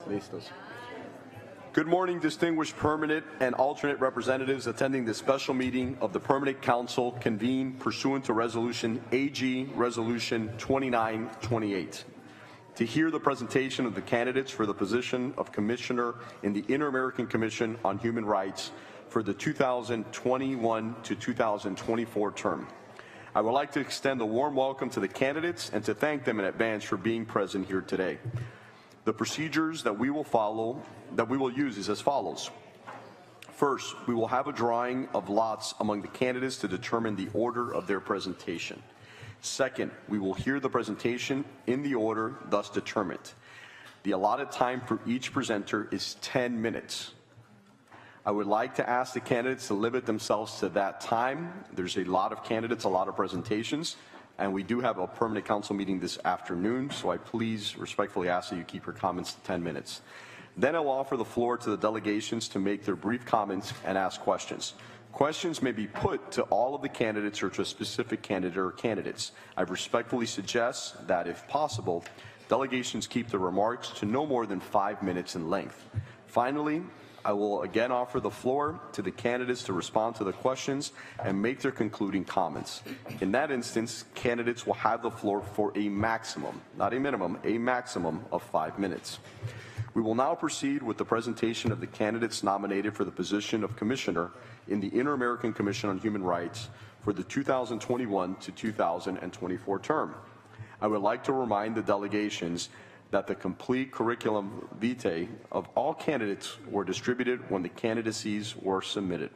Listos. Good morning, distinguished permanent and alternate representatives attending this special meeting of the Permanent Council convened pursuant to Resolution AG Resolution 2928. To hear the presentation of the candidates for the position of Commissioner in the Inter-American Commission on Human Rights for the 2021 to 2024 term. I would like to extend a warm welcome to the candidates and to thank them in advance for being present here today. The procedures that we will use is as follows. First, we will have a drawing of lots among the candidates to determine the order of their presentation. Second, we will hear the presentation in the order thus determined. The allotted time for each presenter is 10 minutes. I would like to ask the candidates to limit themselves to that time. There's a lot of candidates, a lot of presentations, and we do have a permanent council meeting this afternoon, so I please respectfully ask that you keep your comments to 10 minutes. Then I will offer the floor to the delegations to make their brief comments and ask questions. Questions may be put to all of the candidates or to a specific candidate or candidates. I respectfully suggest that, if possible, delegations keep their remarks to no more than 5 minutes in length. Finally, I will again offer the floor to the candidates to respond to the questions and make their concluding comments. In that instance, candidates will have the floor for a maximum, not a minimum, a maximum of 5 minutes. We will now proceed with the presentation of the candidates nominated for the position of Commissioner in the Inter-American Commission on Human Rights for the 2021 to 2024 term. I would like to remind the delegations that the complete curriculum vitae of all candidates were distributed when the candidacies were submitted.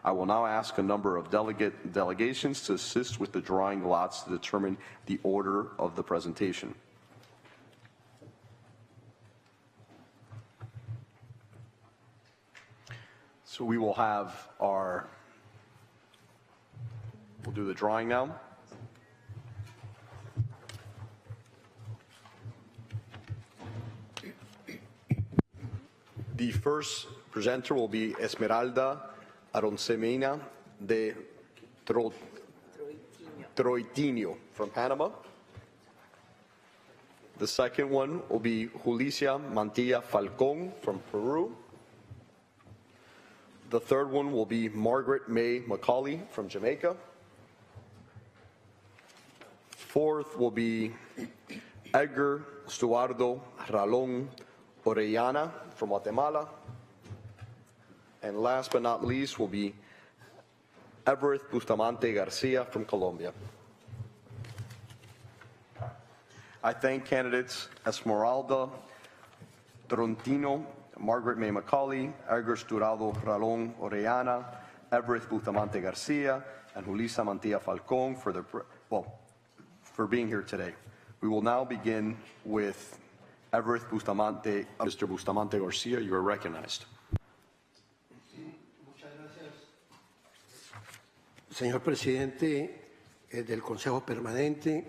I will now ask a number of delegations to assist with the drawing lots to determine the order of the presentation. So we will have we'll do the drawing now. The first presenter will be Esmeralda Aroncemena de Troitiño from Panama. The second one will be Julicia Mantilla Falcón from Peru. The third one will be Margaret May Macaulay from Jamaica. Fourth will be Edgar Stuardo Ralón Orellana from Guatemala. And last but not least will be Everett Bustamante Garcia from Colombia. I thank candidates Esmeralda Troitiño, Margaret May Macaulay, Edgar Stuardo Ralón Orellana, Everett Bustamante Garcia, and Julissa Mantilla Falcón for being here today. We will now begin with Everett Bustamante. Mr. Bustamante Garcia, you are recognized. Señor Presidente del Consejo Permanente,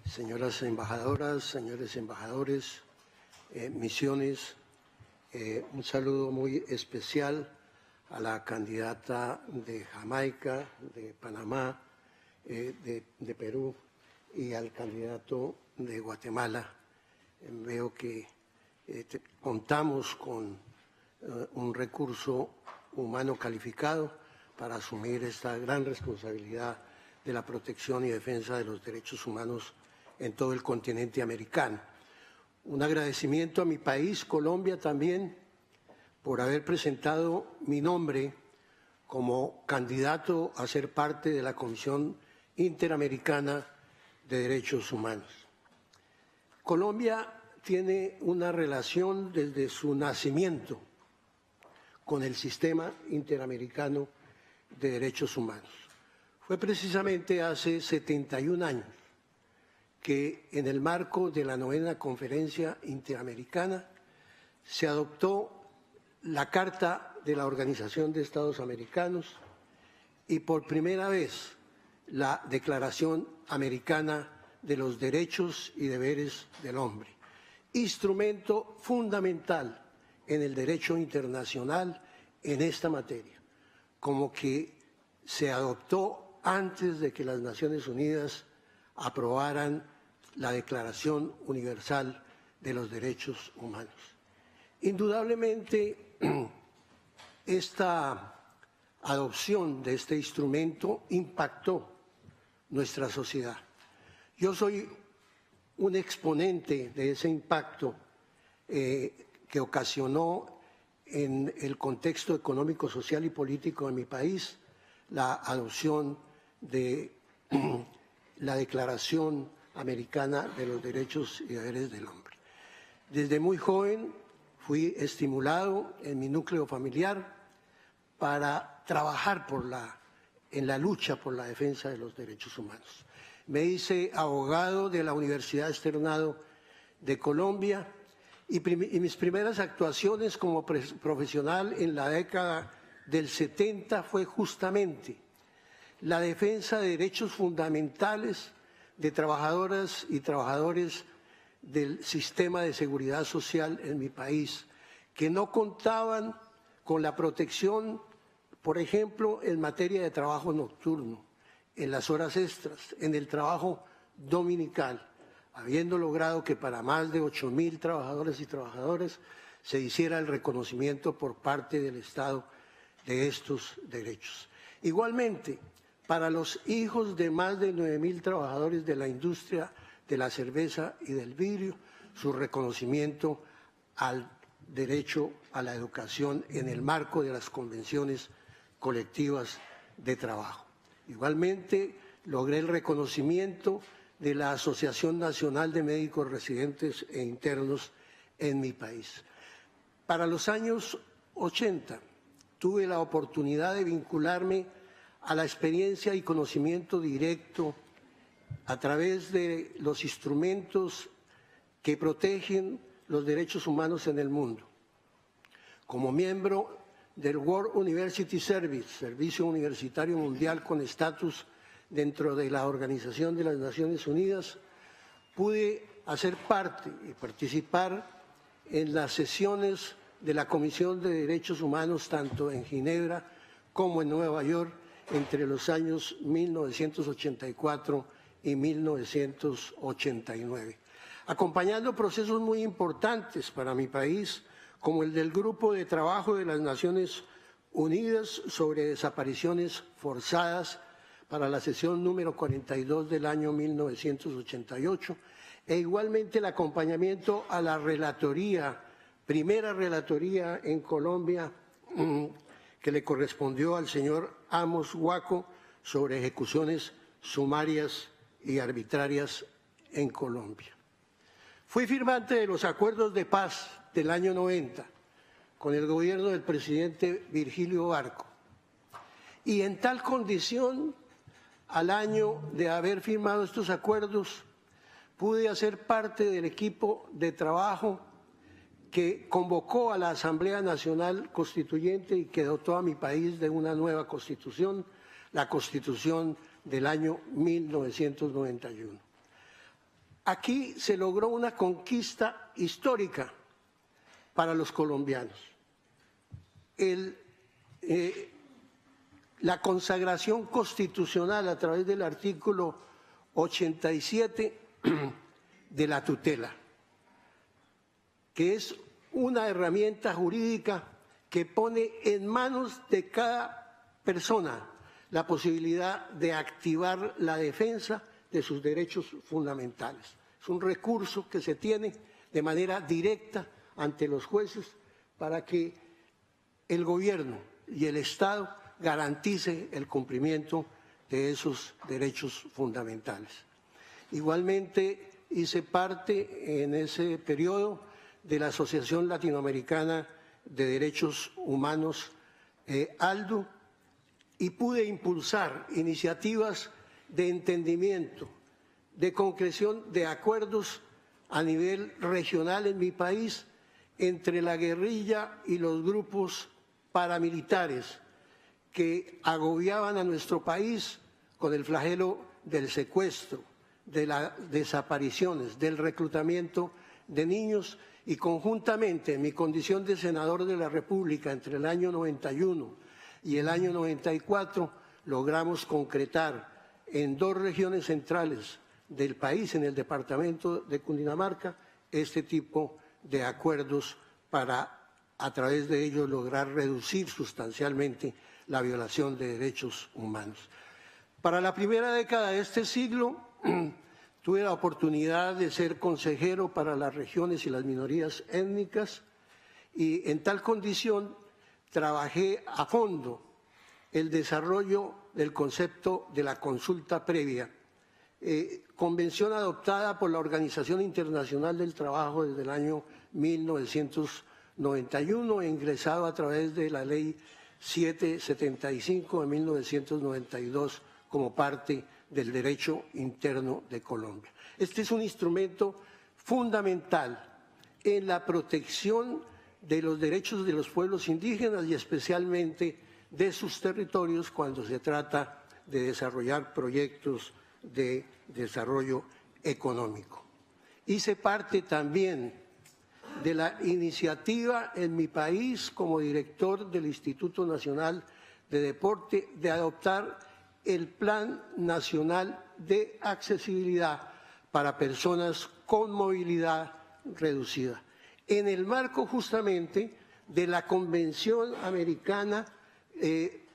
señoras embajadoras, señores embajadores, misiones, un saludo muy especial a la candidata de Jamaica, de Panamá, de Perú y al candidato de Guatemala. Veo que contamos con un recurso humano calificado para asumir esta gran responsabilidad de la protección y defensa de los derechos humanos en todo el continente americano. Un agradecimiento a mi país, Colombia, también, por haber presentado mi nombre como candidato a ser parte de la Comisión Interamericana de Derechos Humanos. Colombia tiene una relación desde su nacimiento con el Sistema Interamericano de Derechos Humanos. Fue precisamente hace 71 años que en el marco de la 9ª Conferencia Interamericana se adoptó la Carta de la Organización de Estados Americanos y por primera vez la Declaración Americana de los Derechos y Deberes del Hombre, instrumento fundamental en el derecho internacional en esta materia, como que se adoptó antes de que las Naciones Unidas aprobaran la Declaración Universal de los Derechos Humanos. Indudablemente, esta adopción de este instrumento impactó nuestra sociedad. Yo soy un exponente de ese impacto que ocasionó en el contexto económico, social y político de mi país la adopción de la Declaración Americana de los Derechos y Deberes del Hombre. Desde muy joven fui estimulado en mi núcleo familiar para trabajar en la lucha por la defensa de los derechos humanos. Me hice abogado de la Universidad Externado de Colombia y mis primeras actuaciones como profesional en la década del 70 fue justamente la defensa de derechos fundamentales de trabajadoras y trabajadores del sistema de seguridad social en mi país, que no contaban con la protección, por ejemplo, en materia de trabajo nocturno, en las horas extras, en el trabajo dominical, habiendo logrado que para más de 8.000 trabajadores y trabajadoras se hiciera el reconocimiento por parte del Estado de estos derechos. Igualmente, para los hijos de más de 9.000 trabajadores de la industria de la cerveza y del vidrio, su reconocimiento al derecho a la educación en el marco de las convenciones colectivas de trabajo. Igualmente, logré el reconocimiento de la Asociación Nacional de Médicos Residentes e Internos en mi país. Para los años 80, tuve la oportunidad de vincularme a la experiencia y conocimiento directo a través de los instrumentos que protegen los derechos humanos en el mundo. Como miembro del World University Service, Servicio Universitario Mundial con estatus dentro de la Organización de las Naciones Unidas, pude hacer parte y participar en las sesiones de la Comisión de Derechos Humanos tanto en Ginebra como en Nueva York entre los años 1984 y 1989, acompañando procesos muy importantes para mi país, como el del Grupo de Trabajo de las Naciones Unidas sobre desapariciones forzadas para la sesión número 42 del año 1988, e igualmente el acompañamiento a la relatoría, primera relatoría en Colombia, que le correspondió al señor Amos Guaco sobre ejecuciones sumarias y arbitrarias en Colombia. Fui firmante de los acuerdos de paz del año 90 con el gobierno del presidente Virgilio Barco. Y en tal condición, al año de haber firmado estos acuerdos, pude hacer parte del equipo de trabajo que convocó a la Asamblea Nacional Constituyente y que dotó a mi país de una nueva constitución, la Constitución del año 1991. Aquí se logró una conquista histórica para los colombianos. La consagración constitucional a través del artículo 87 de la tutela, que es una herramienta jurídica que pone en manos de cada persona la posibilidad de activar la defensa de sus derechos fundamentales. Es un recurso que se tiene de manera directa ante los jueces para que el gobierno y el Estado garantice el cumplimiento de esos derechos fundamentales. Igualmente hice parte en ese periodo de la Asociación Latinoamericana de Derechos Humanos, ALDU, y pude impulsar iniciativas de entendimiento, de concreción de acuerdos a nivel regional en mi país entre la guerrilla y los grupos paramilitares que agobiaban a nuestro país con el flagelo del secuestro, de las desapariciones, del reclutamiento de niños, y conjuntamente en mi condición de senador de la República entre el año 91 y el año 94 logramos concretar en 2 regiones centrales del país, en el departamento de Cundinamarca, este tipo de acuerdos para, a través de ellos, lograr reducir sustancialmente la violación de derechos humanos. Para la primera década de este siglo, tuve la oportunidad de ser consejero para las regiones y las minorías étnicas y en tal condición trabajé a fondo el desarrollo del concepto de la consulta previa, convención adoptada por la Organización Internacional del Trabajo desde el año 1991 e ingresado a través de la Ley 775 de 1992 como parte del derecho interno de Colombia. Este es un instrumento fundamental en la protección de los derechos de los pueblos indígenas y especialmente de sus territorios cuando se trata de desarrollar proyectos de desarrollo económico. Hice parte también de la iniciativa en mi país como director del Instituto Nacional de Deporte de adoptar el Plan Nacional de Accesibilidad para Personas con Movilidad Reducida, en el marco justamente de la Convención Americana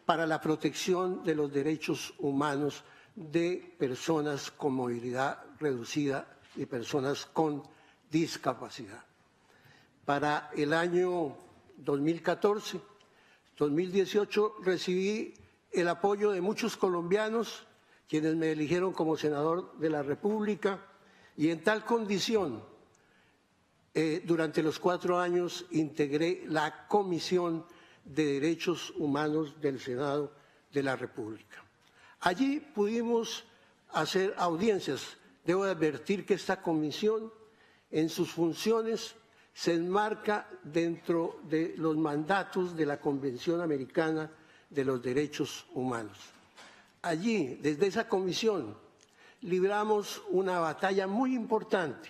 para la Protección de los Derechos Humanos de Personas con Movilidad Reducida y personas con discapacidad. Para el año 2014-2018 recibí el apoyo de muchos colombianos, quienes me eligieron como senador de la República, y en tal condición, durante los 4 años integré la Comisión de Derechos Humanos del Senado de la República. Allí pudimos hacer audiencias. Debo advertir que esta comisión, en sus funciones, se enmarca dentro de los mandatos de la Convención Americana de los Derechos Humanos. Allí, desde esa comisión, libramos una batalla muy importante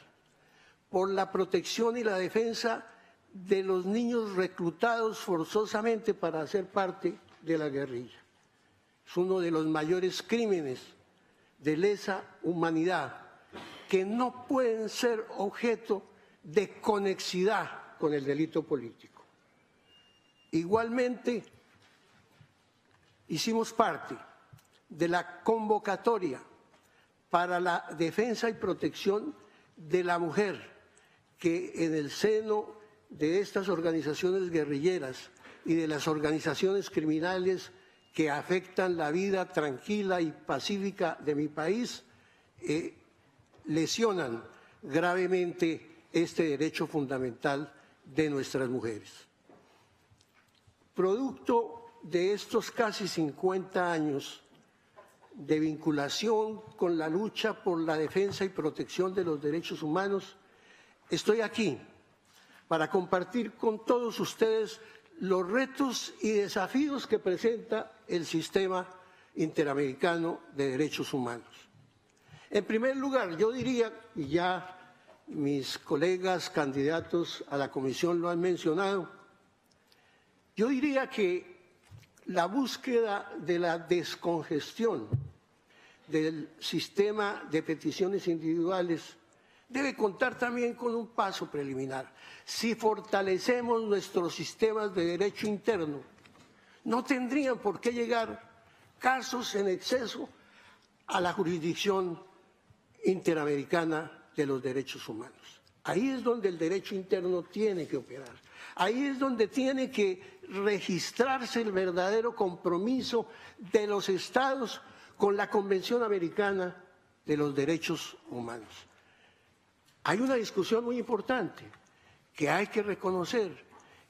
por la protección y la defensa de los niños reclutados forzosamente para ser parte de la guerrilla. Es uno de los mayores crímenes de lesa humanidad que no pueden ser objeto de conexidad con el delito político. Igualmente, hicimos parte de la convocatoria para la defensa y protección de la mujer, que en el seno de estas organizaciones guerrilleras y de las organizaciones criminales que afectan la vida tranquila y pacífica de mi país, lesionan gravemente este derecho fundamental de nuestras mujeres. Producto de estos casi 50 años de vinculación con la lucha por la defensa y protección de los derechos humanos, estoy aquí para compartir con todos ustedes los retos y desafíos que presenta el sistema interamericano de derechos humanos. En primer lugar, yo diría, y ya mis colegas candidatos a la comisión lo han mencionado, yo diría que la búsqueda de la descongestión del sistema de peticiones individuales debe contar también con un paso preliminar. Si fortalecemos nuestros sistemas de derecho interno, no tendrían por qué llegar casos en exceso a la jurisdicción interamericana de los derechos humanos. Ahí es donde el derecho interno tiene que operar. Ahí es donde tiene que registrarse el verdadero compromiso de los Estados con la Convención Americana de los Derechos Humanos. Hay una discusión muy importante que hay que reconocer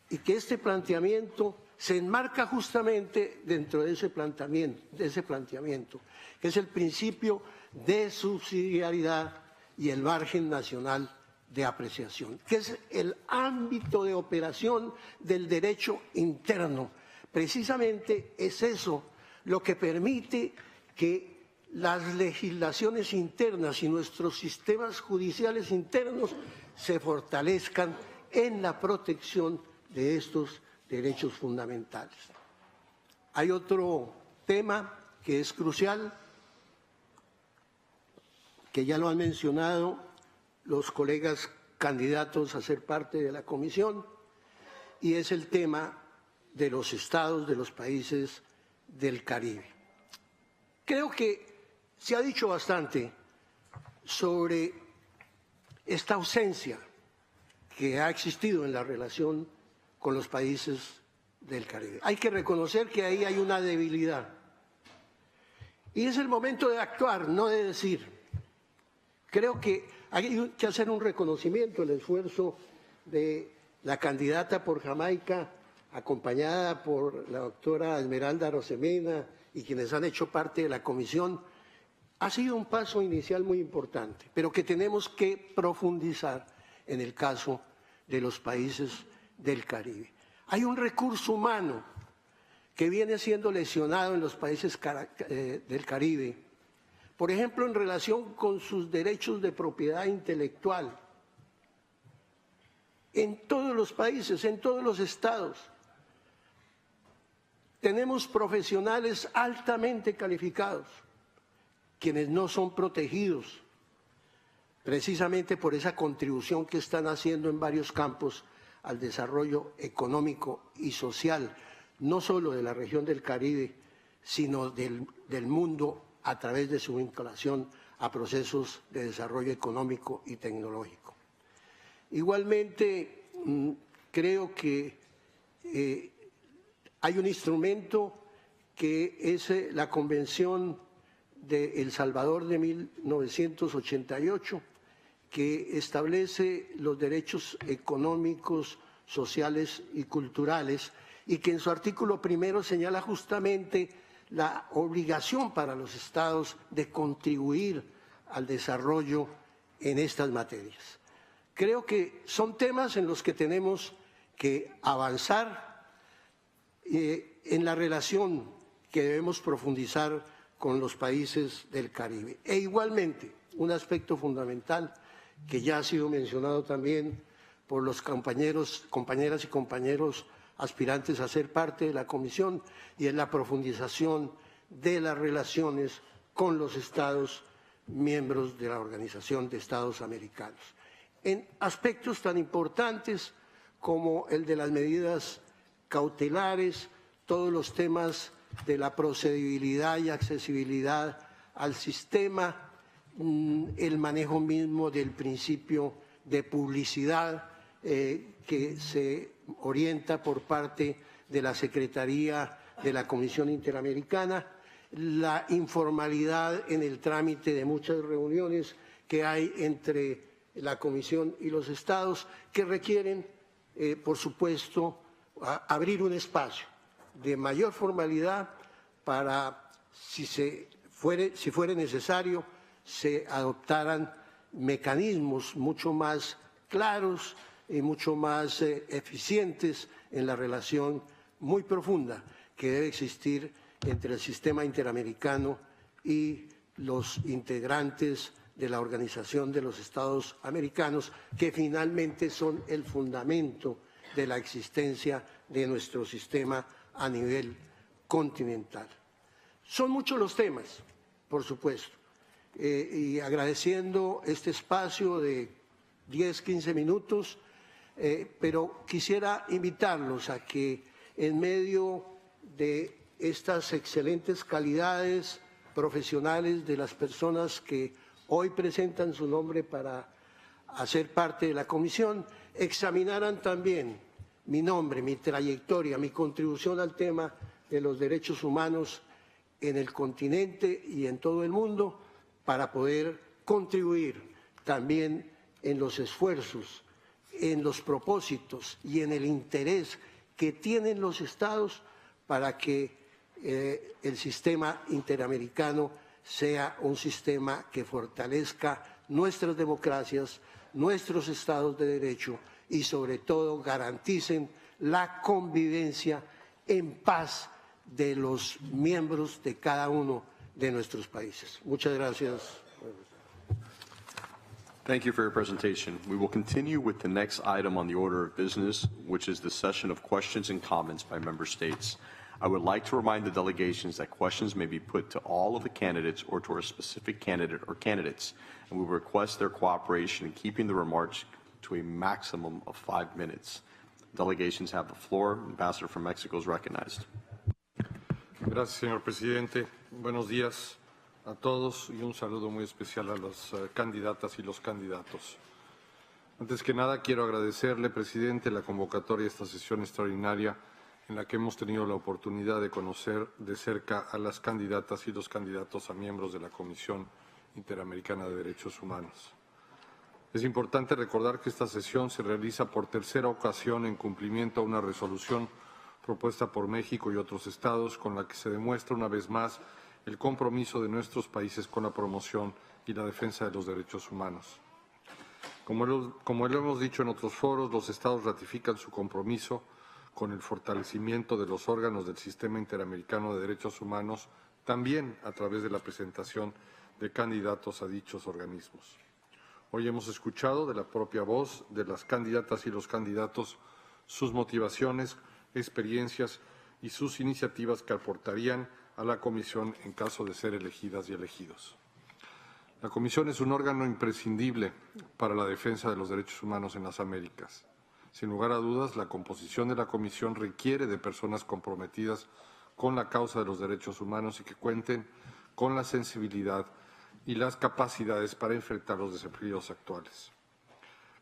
y que este planteamiento se enmarca justamente dentro de ese planteamiento, que es el principio de subsidiariedad y el margen nacional de apreciación, que es el ámbito de operación del derecho interno. Precisamente es eso lo que permite que las legislaciones internas y nuestros sistemas judiciales internos se fortalezcan en la protección de estos derechos fundamentales. Hay otro tema que es crucial, que ya lo han mencionado los colegas candidatos a ser parte de la comisión, y es el tema de los estados de los países del Caribe. Creo que se ha dicho bastante sobre esta ausencia que ha existido en la relación con los países del Caribe. Hay que reconocer que ahí hay una debilidad. Y es el momento de actuar, no de decir. Creo que hay que hacer un reconocimiento, el esfuerzo de la candidata por Jamaica, acompañada por la doctora Esmeralda Arosemena y quienes han hecho parte de la comisión, ha sido un paso inicial muy importante, pero que tenemos que profundizar en el caso de los países del Caribe. Hay un recurso humano que viene siendo lesionado en los países del Caribe, por ejemplo, en relación con sus derechos de propiedad intelectual. En todos los países, en todos los estados, tenemos profesionales altamente calificados, quienes no son protegidos, precisamente por esa contribución que están haciendo en varios campos al desarrollo económico y social, no solo de la región del Caribe, sino del mundo a través de su vinculación a procesos de desarrollo económico y tecnológico. Igualmente, creo que hay un instrumento que es la Convención de El Salvador de 1988, que establece los derechos económicos, sociales y culturales, y que en su artículo primero señala justamente la obligación para los estados de contribuir al desarrollo en estas materias. Creo que son temas en los que tenemos que avanzar en la relación que debemos profundizar con los países del Caribe. E igualmente, un aspecto fundamental que ya ha sido mencionado también por los compañeras y compañeros aspirantes a ser parte de la comisión, y es la profundización de las relaciones con los estados miembros de la Organización de Estados Americanos, en aspectos tan importantes como el de las medidas cautelares, todos los temas de la procedibilidad y accesibilidad al sistema, el manejo mismo del principio de publicidad que se orienta por parte de la Secretaría de la Comisión Interamericana, la informalidad en el trámite de muchas reuniones que hay entre la Comisión y los estados, que requieren, por supuesto, abrir un espacio de mayor formalidad para, si fuere necesario, se adoptaran mecanismos mucho más claros y mucho más eficientes en la relación muy profunda que debe existir entre el sistema interamericano y los integrantes de la Organización de los Estados Americanos, que finalmente son el fundamento de la existencia de nuestro sistema a nivel continental. Son muchos los temas, por supuesto, y agradeciendo este espacio de 10, 15 minutos, pero quisiera invitarlos a que en medio de estas excelentes calidades profesionales de las personas que hoy presentan su nombre para hacer parte de la comisión, examinaran también mi nombre, mi trayectoria, mi contribución al tema de los derechos humanos en el continente y en todo el mundo, para poder contribuir también en los esfuerzos, en los propósitos y en el interés que tienen los estados para que el sistema interamericano sea un sistema que fortalezca nuestras democracias, nuestros estados de derecho y sobre todo garanticen la convivencia en paz de los miembros de cada uno de nuestros países. Muchas gracias. Thank you for your presentation. We will continue with the next item on the order of business, which is the session of questions and comments by member states. I would like to remind the delegations that questions may be put to all of the candidates or to a specific candidate or candidates, and we request their cooperation in keeping the remarks to a maximum of 5 minutes. Delegations have the floor. Ambassador from Mexico is recognized. Gracias, señor presidente. Buenos días a todos y un saludo muy especial a las candidatas y los candidatos. Antes que nada, quiero agradecerle, presidente, la convocatoria a esta sesión extraordinaria en la que hemos tenido la oportunidad de conocer de cerca a las candidatas y los candidatos a miembros de la Comisión Interamericana de Derechos Humanos. Es importante recordar que esta sesión se realiza por tercera ocasión en cumplimiento a una resolución propuesta por México y otros estados, con la que se demuestra una vez más el compromiso de nuestros países con la promoción y la defensa de los derechos humanos. Como lo hemos dicho en otros foros, los estados ratifican su compromiso con el fortalecimiento de los órganos del Sistema Interamericano de Derechos Humanos, también a través de la presentación de candidatos a dichos organismos. Hoy hemos escuchado de la propia voz de las candidatas y los candidatos sus motivaciones, experiencias y sus iniciativas que aportarían a la Comisión en caso de ser elegidas y elegidos. La Comisión es un órgano imprescindible para la defensa de los derechos humanos en las Américas. Sin lugar a dudas, la composición de la Comisión requiere de personas comprometidas con la causa de los derechos humanos y que cuenten con la sensibilidad y las capacidades para enfrentar los desafíos actuales.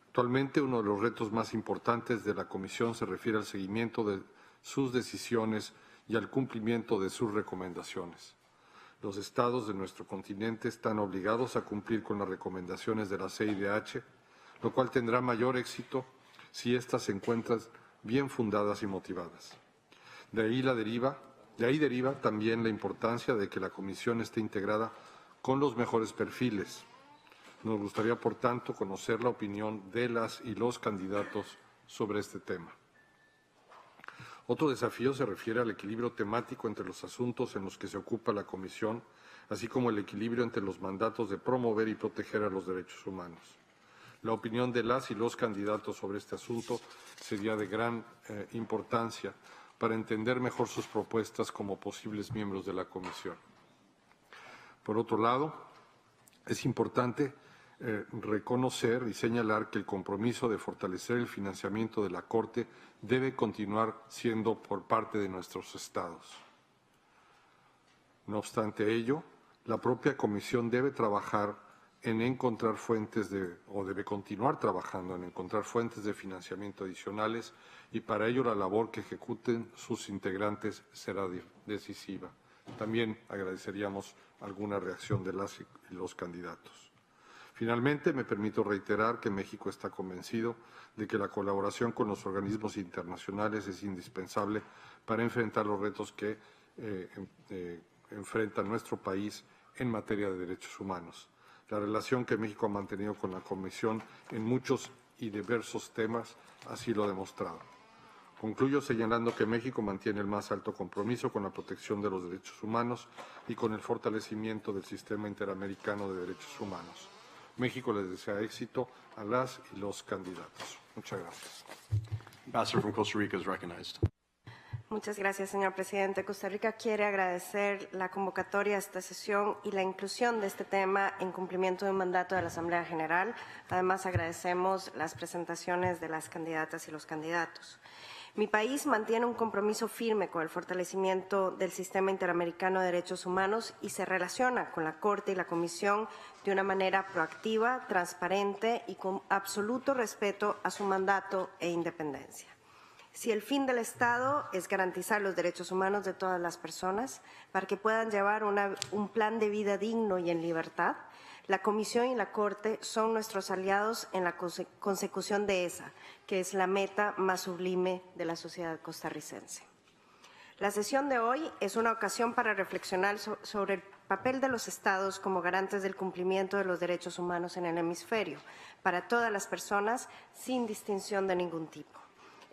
Actualmente, uno de los retos más importantes de la Comisión se refiere al seguimiento de sus decisiones y al cumplimiento de sus recomendaciones. Los estados de nuestro continente están obligados a cumplir con las recomendaciones de la CIDH, lo cual tendrá mayor éxito si éstas se encuentran bien fundadas y motivadas. De ahí deriva también la importancia de que la Comisión esté integrada con los mejores perfiles. Nos gustaría, por tanto, conocer la opinión de las y los candidatos sobre este tema. Otro desafío se refiere al equilibrio temático entre los asuntos en los que se ocupa la Comisión, así como el equilibrio entre los mandatos de promover y proteger a los derechos humanos. La opinión de las y los candidatos sobre este asunto sería de gran importancia para entender mejor sus propuestas como posibles miembros de la Comisión. Por otro lado, es importante reconocer y señalar que el compromiso de fortalecer el financiamiento de la Corte debe continuar siendo por parte de nuestros estados. No obstante ello, la propia Comisión debe trabajar en encontrar debe continuar trabajando en encontrar fuentes de financiamiento adicionales y para ello la labor que ejecuten sus integrantes será decisiva. También agradeceríamos alguna reacción de las y los candidatos. Finalmente, me permito reiterar que México está convencido de que la colaboración con los organismos internacionales es indispensable para enfrentar los retos que enfrenta nuestro país en materia de derechos humanos. La relación que México ha mantenido con la Comisión en muchos y diversos temas así lo ha demostrado. Concluyo señalando que México mantiene el más alto compromiso con la protección de los derechos humanos y con el fortalecimiento del Sistema Interamericano de Derechos Humanos. México les desea éxito a las y los candidatos. Muchas gracias. Ambassador from Costa Rica is recognized. Muchas gracias, señor presidente. Costa Rica quiere agradecer la convocatoria a esta sesión y la inclusión de este tema en cumplimiento de un mandato de la Asamblea General. Además, agradecemos las presentaciones de las candidatas y los candidatos. Mi país mantiene un compromiso firme con el fortalecimiento del Sistema Interamericano de Derechos Humanos y se relaciona con la Corte y la Comisión de una manera proactiva, transparente y con absoluto respeto a su mandato e independencia. Si el fin del Estado es garantizar los derechos humanos de todas las personas para que puedan llevar un plan de vida digno y en libertad, la Comisión y la Corte son nuestros aliados en la consecución de esa, que es la meta más sublime de la sociedad costarricense. La sesión de hoy es una ocasión para reflexionar sobre el papel de los estados como garantes del cumplimiento de los derechos humanos en el hemisferio, para todas las personas sin distinción de ningún tipo.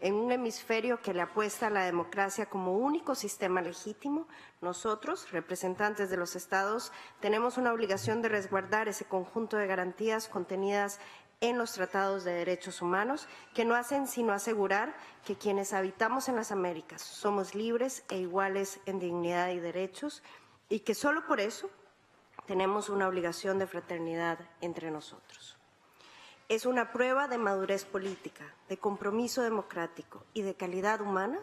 En un hemisferio que le apuesta a la democracia como único sistema legítimo, nosotros, representantes de los estados, tenemos una obligación de resguardar ese conjunto de garantías contenidas en los tratados de derechos humanos que no hacen sino asegurar que quienes habitamos en las Américas somos libres e iguales en dignidad y derechos y que solo por eso tenemos una obligación de fraternidad entre nosotros. Es una prueba de madurez política, de compromiso democrático y de calidad humana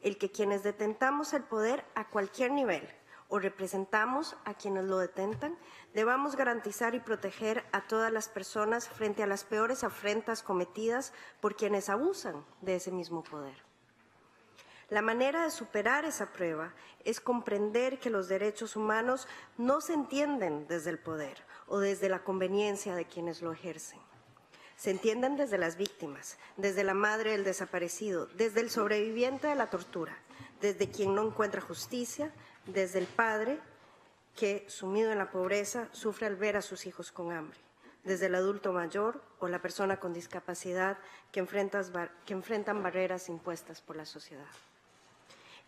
el que quienes detentamos el poder a cualquier nivel o representamos a quienes lo detentan, debamos garantizar y proteger a todas las personas frente a las peores afrentas cometidas por quienes abusan de ese mismo poder. La manera de superar esa prueba es comprender que los derechos humanos no se entienden desde el poder o desde la conveniencia de quienes lo ejercen. Se entienden desde las víctimas, desde la madre del desaparecido, desde el sobreviviente de la tortura, desde quien no encuentra justicia, desde el padre que, sumido en la pobreza, sufre al ver a sus hijos con hambre, desde el adulto mayor o la persona con discapacidad que enfrentan barreras impuestas por la sociedad.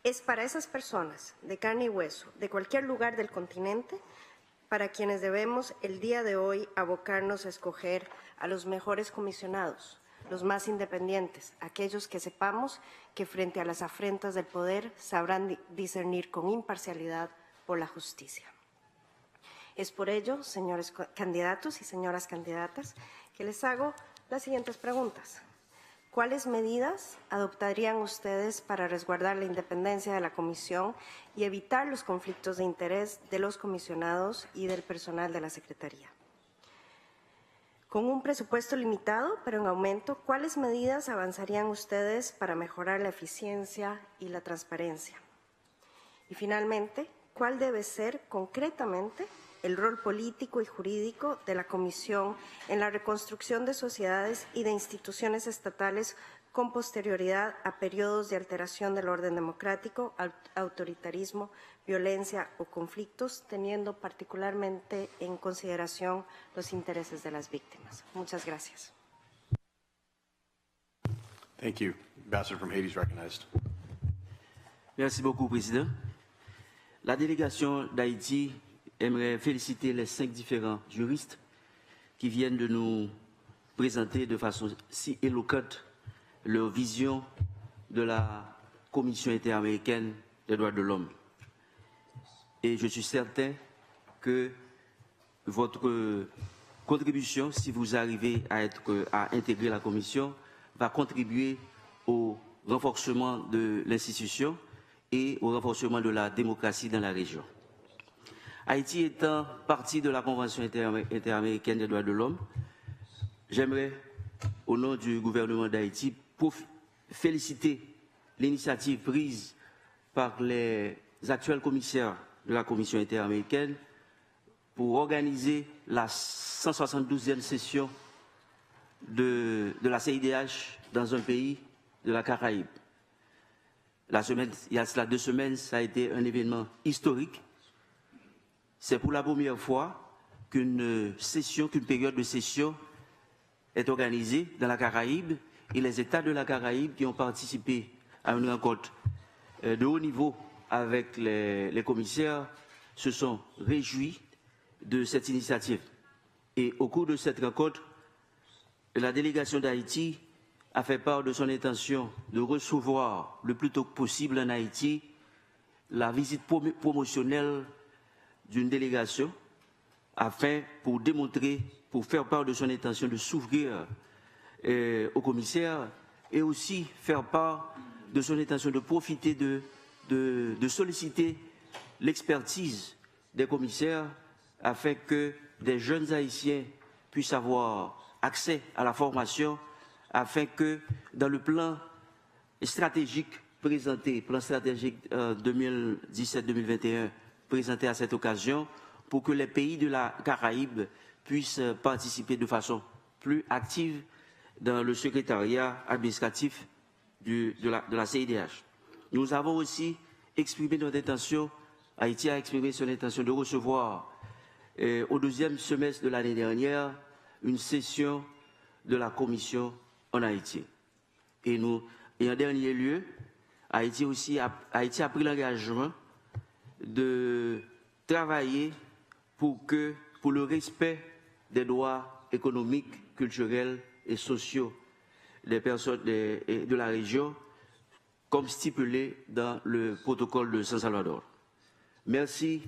Es para esas personas de carne y hueso, de cualquier lugar del continente, para quienes debemos el día de hoy abocarnos a escoger a los mejores comisionados, los más independientes, aquellos que sepamos que frente a las afrentas del poder sabrán discernir con imparcialidad por la justicia. Es por ello, señores candidatos y señoras candidatas, que les hago las siguientes preguntas. ¿Cuáles medidas adoptarían ustedes para resguardar la independencia de la comisión y evitar los conflictos de interés de los comisionados y del personal de la Secretaría? Con un presupuesto limitado, pero en aumento, ¿cuáles medidas avanzarían ustedes para mejorar la eficiencia y la transparencia? Y finalmente, ¿cuál debe ser concretamente el rol político y jurídico de la Comisión en la reconstrucción de sociedades y de instituciones estatales con posterioridad a periodos de alteración del orden democrático, autoritarismo, violencia o conflictos, teniendo particularmente en consideración los intereses de las víctimas? Muchas gracias. Thank you. Ambassador from Haiti is recognized. Merci beaucoup, Président. La délégation d'Haïti aimerait féliciter les 5 différents juristes qui viennent de nous présenter de façon si éloquente leur vision de la Commission interaméricaine des droits de l'homme. Et je suis certain que votre contribution, si vous arrivez à intégrer la Commission, va contribuer au renforcement de l'institution et au renforcement de la démocratie dans la région. Haïti étant partie de la Convention interaméricaine des droits de l'homme, j'aimerais, au nom du gouvernement d'Haïti, féliciter l'initiative prise par les actuels commissaires de la Commission interaméricaine pour organiser la 172e session de la CIDH dans un pays de la Caraïbe. Il y a cela 2 semaines, ça a été un événement historique. C'est pour la première fois qu'une période de session est organisée dans la Caraïbe et les États de la Caraïbe qui ont participé à une rencontre de haut niveau avec les commissaires se sont réjouis de cette initiative. Et au cours de cette rencontre, la délégation d'Haïti a fait part de son intention de recevoir le plus tôt possible en Haïti la visite promotionnelle d'une délégation pour faire part de son intention de s'ouvrir au commissaire et aussi faire part de son intention de profiter de solliciter l'expertise des commissaires afin que des jeunes Haïtiens puissent avoir accès à la formation, afin que dans le plan stratégique présenté, plan stratégique 2017-2021, présenté à cette occasion, pour que les pays de la Caraïbe puissent participer de façon plus active dans le secrétariat administratif de la CIDH. Nous avons aussi exprimé notre intention, Haïti a exprimé son intention de recevoir au 2e semestre de l'année dernière une session de la Commission en Haïti. Et en dernier lieu, Haïti a pris l'engagement de travailler pour le respect des droits économiques, culturels et sociaux des personnes de la région, comme stipulé dans le protocole de San Salvador. Merci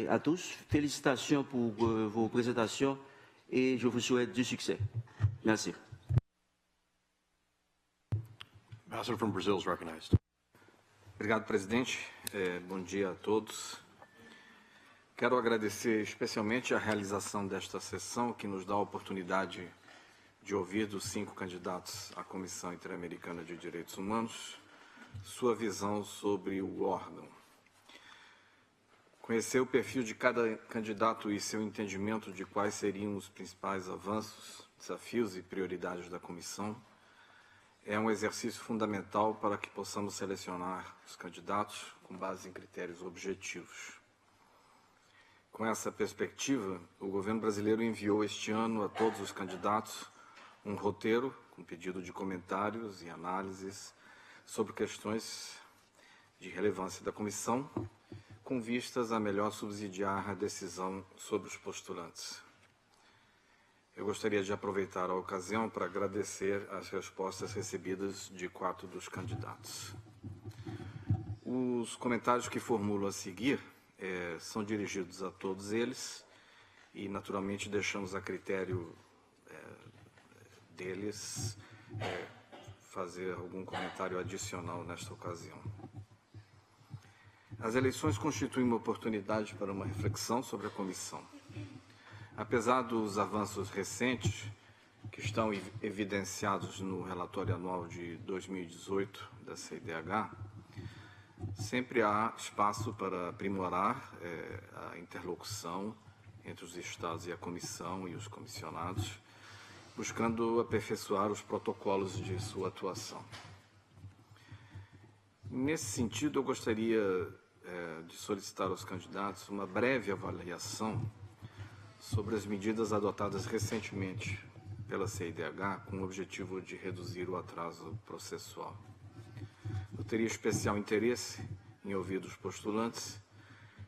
à tous, félicitations pour vos présentations et je vous souhaite du succès. Merci. Ambassador from Brazil is recognized. Obrigado, presidente. Bom dia a todos. Quero agradecer especialmente a realização desta sessão, que nos dá a oportunidade de ouvir dos 5 candidatos à Comissão Interamericana de Direitos Humanos sua visão sobre o órgão. Conhecer o perfil de cada candidato e seu entendimento de quais seriam os principais avanços, desafios e prioridades da comissão é um exercício fundamental para que possamos selecionar os candidatos com base em critérios objetivos. Com essa perspectiva, o governo brasileiro enviou este ano a todos os candidatos um roteiro com pedido de comentários e análises sobre questões de relevância da comissão, com vistas a melhor subsidiar a decisão sobre os postulantes. Eu gostaria de aproveitar a ocasião para agradecer as respostas recebidas de 4 dos candidatos. Os comentários que formulo a seguir são dirigidos a todos eles e, naturalmente, deixamos a critério deles fazer algum comentário adicional nesta ocasião. As eleições constituem uma oportunidade para uma reflexão sobre a comissão. Apesar dos avanços recentes, que estão evidenciados no relatório anual de 2018 da CIDH, sempre há espaço para aprimorar a interlocução entre os Estados e a comissão e os comissionados, buscando aperfeiçoar os protocolos de sua atuação. Nesse sentido, eu gostaria de solicitar aos candidatos uma breve avaliação sobre as medidas adotadas recentemente pela CIDH com o objetivo de reduzir o atraso processual. Eu teria especial interesse em ouvir dos postulantes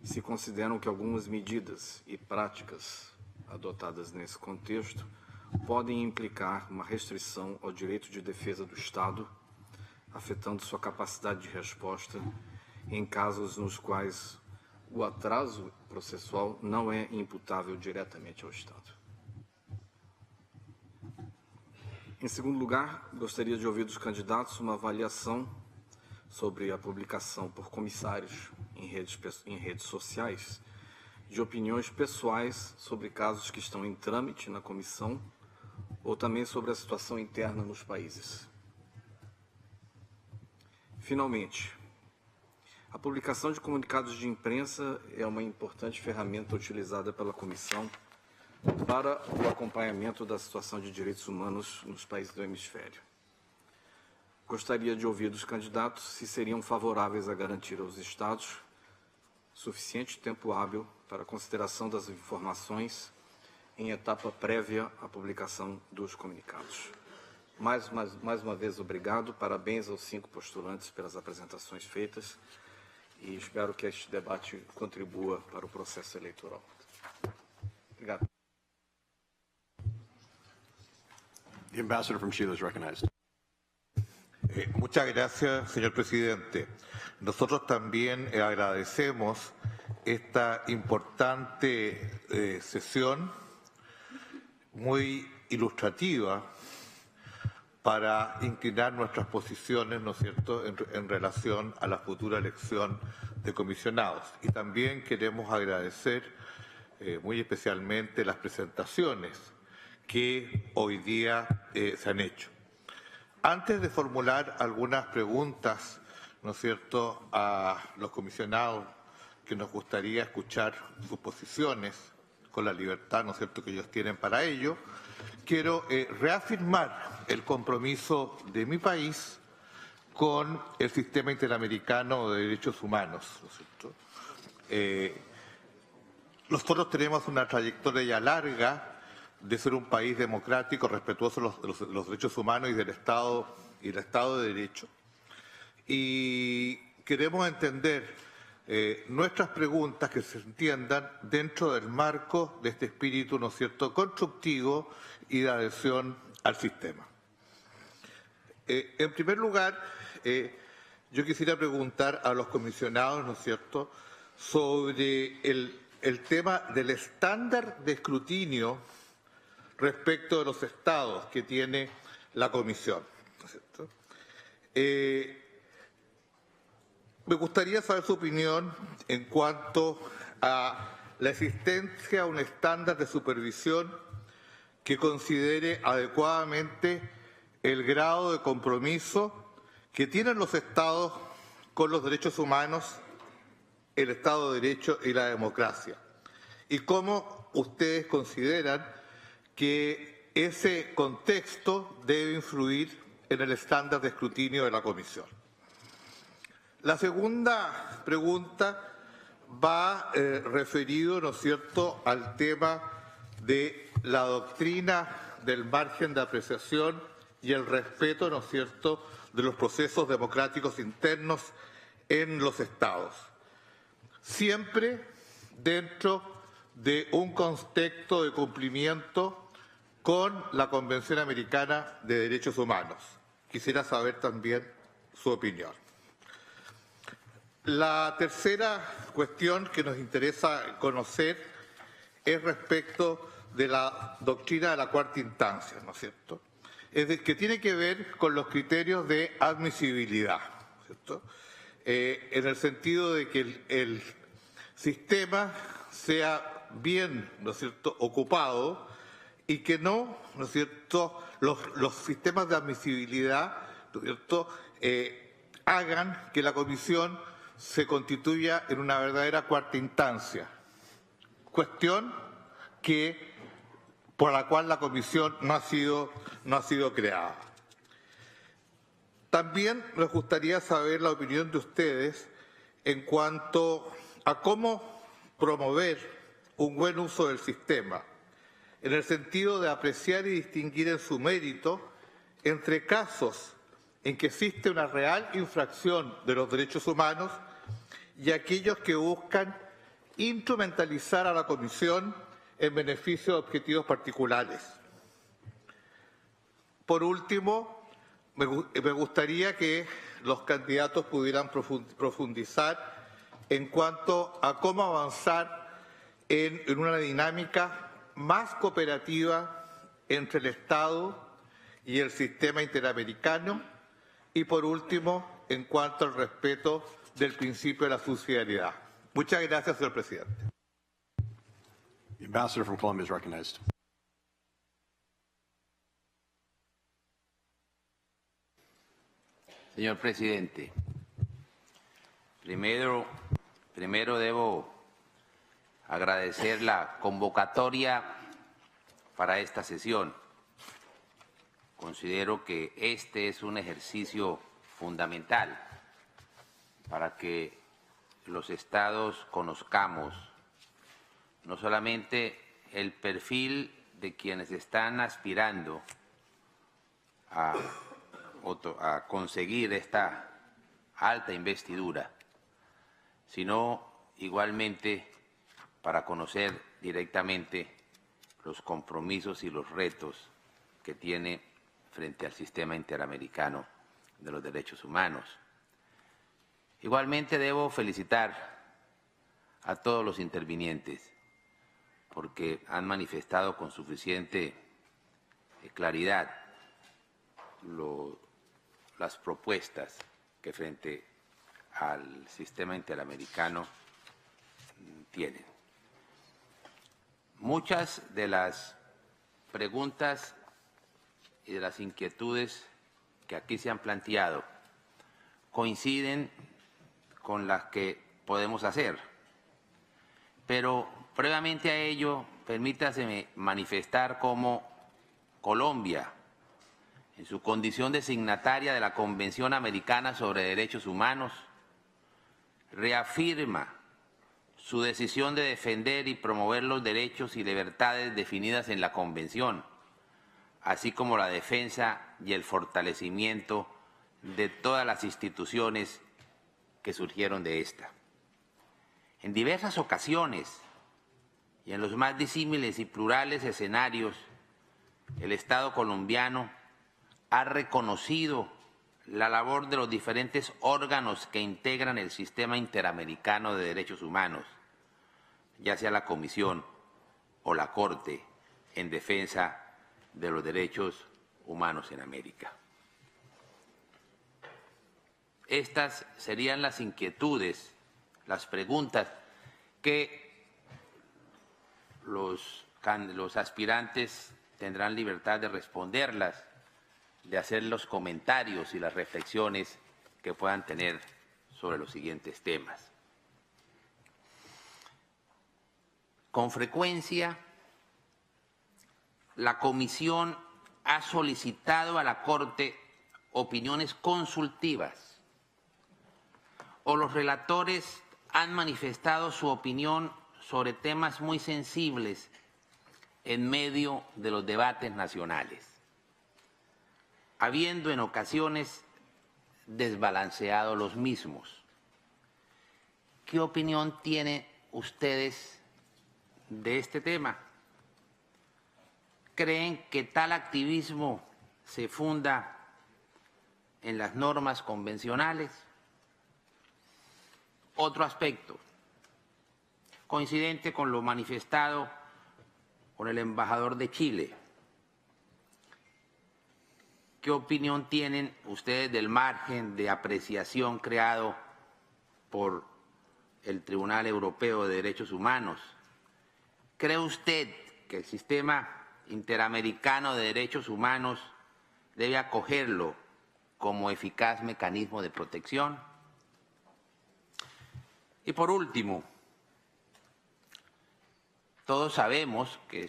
se consideram que algumas medidas e práticas adotadas nesse contexto podem implicar uma restrição ao direito de defesa do Estado, afetando sua capacidade de resposta em casos nos quais o atraso processual não é imputável diretamente ao Estado. Em segundo lugar, gostaria de ouvir dos candidatos uma avaliação sobre a publicação por comissários em redes sociais de opiniões pessoais sobre casos que estão em trâmite na comissão ou também sobre a situação interna nos países. Finalmente, a publicação de comunicados de imprensa é uma importante ferramenta utilizada pela comissão para o acompanhamento da situação de direitos humanos nos países do hemisfério. Gostaria de ouvir dos candidatos se seriam favoráveis a garantir aos Estados suficiente tempo hábil para a consideração das informações em etapa prévia à publicação dos comunicados. Mais uma vez, obrigado, parabéns aos 5 postulantes pelas apresentações feitas e espero que este debate contribua para o processo eleitoral. Obrigado. The ambassador from Chile is recognized. Muchas gracias, señor presidente. Nosotros también agradecemos esta importante sesión, muy ilustrativa, para inclinar nuestras posiciones, ¿no es cierto?, en relación a la futura elección de comisionados. Y también queremos agradecer muy especialmente las presentaciones que hoy día se han hecho. Antes de formular algunas preguntas, ¿no es cierto?, a los comisionados, que nos gustaría escuchar sus posiciones con la libertad, ¿no es cierto?, que ellos tienen para ello, quiero reafirmar el compromiso de mi país con el sistema interamericano de derechos humanos, ¿no es cierto? Nosotros tenemos una trayectoria ya larga de ser un país democrático, respetuoso de los derechos humanos y del Estado de Derecho. Y queremos entender nuestras preguntas que se entiendan dentro del marco de este espíritu, ¿no es cierto?, constructivo y de adhesión al sistema. En primer lugar, yo quisiera preguntar a los comisionados, ¿no es cierto?, sobre el tema del estándar de escrutinio respecto de los estados que tiene la Comisión, ¿no es cierto? Me gustaría saber su opinión en cuanto a la existencia de un estándar de supervisión que considere adecuadamente el grado de compromiso que tienen los estados con los derechos humanos, el Estado de Derecho y la democracia. Y cómo ustedes consideran que ese contexto debe influir en el estándar de escrutinio de la Comisión. La segunda pregunta va referido, ¿no es cierto?, al tema de la doctrina del margen de apreciación y el respeto, ¿no es cierto?, de los procesos democráticos internos en los estados. Siempre dentro de un contexto de cumplimiento con la Convención Americana de Derechos Humanos. Quisiera saber también su opinión. La tercera cuestión que nos interesa conocer es respecto de la doctrina de la cuarta instancia, ¿no es cierto? Es decir, que tiene que ver con los criterios de admisibilidad, ¿no es cierto? En el sentido de que el sistema sea bien, ¿no es cierto?, ocupado y que no es cierto?, los sistemas de admisibilidad, ¿no es cierto?, hagan que la Comisión se constituya en una verdadera cuarta instancia, cuestión por la cual la Comisión no ha sido creada. También nos gustaría saber la opinión de ustedes en cuanto a cómo promover un buen uso del sistema, en el sentido de apreciar y distinguir en su mérito entre casos en que existe una real infracción de los derechos humanos y aquellos que buscan instrumentalizar a la Comisión en beneficio de objetivos particulares. Por último, me gustaría que los candidatos pudieran profundizar en cuanto a cómo avanzar en una dinámica más cooperativa entre el Estado y el sistema interamericano y, por último, en cuanto al respeto del principio de la subsidiariedad. Muchas gracias, señor presidente. The ambassador from Colombia is recognized. Señor presidente, primero debo agradecer la convocatoria para esta sesión. Considero que este es un ejercicio fundamental para que los estados conozcamos no solamente el perfil de quienes están aspirando a conseguir esta alta investidura, sino igualmente para conocer directamente los compromisos y los retos que tiene frente al sistema interamericano de los derechos humanos. Igualmente debo felicitar a todos los intervinientes porque han manifestado con suficiente claridad las propuestas que frente al sistema interamericano tienen. Muchas de las preguntas y de las inquietudes que aquí se han planteado coinciden con las que podemos hacer. Pero previamente a ello, permítaseme manifestar cómo Colombia, en su condición de signataria de la Convención Americana sobre Derechos Humanos, reafirma su decisión de defender y promover los derechos y libertades definidas en la Convención, así como la defensa y el fortalecimiento de todas las instituciones que surgieron de esta. En diversas ocasiones y en los más disímiles y plurales escenarios, el Estado colombiano ha reconocido la labor de los diferentes órganos que integran el sistema interamericano de derechos humanos, ya sea la Comisión o la Corte, en defensa de los derechos humanos en América. Estas serían las inquietudes, las preguntas que los aspirantes tendrán libertad de responderlas, de hacer los comentarios y las reflexiones que puedan tener sobre los siguientes temas. Con frecuencia, la Comisión ha solicitado a la Corte opiniones consultivas o los relatores han manifestado su opinión sobre temas muy sensibles en medio de los debates nacionales, habiendo en ocasiones desbalanceado los mismos. ¿Qué opinión tienen ustedes de este tema? ¿Creen que tal activismo se funda en las normas convencionales? Otro aspecto, coincidente con lo manifestado por el embajador de Chile. ¿Qué opinión tienen ustedes del margen de apreciación creado por el Tribunal Europeo de Derechos Humanos? ¿Cree usted que el sistema interamericano de derechos humanos debe acogerlo como eficaz mecanismo de protección? Y por último, todos sabemos que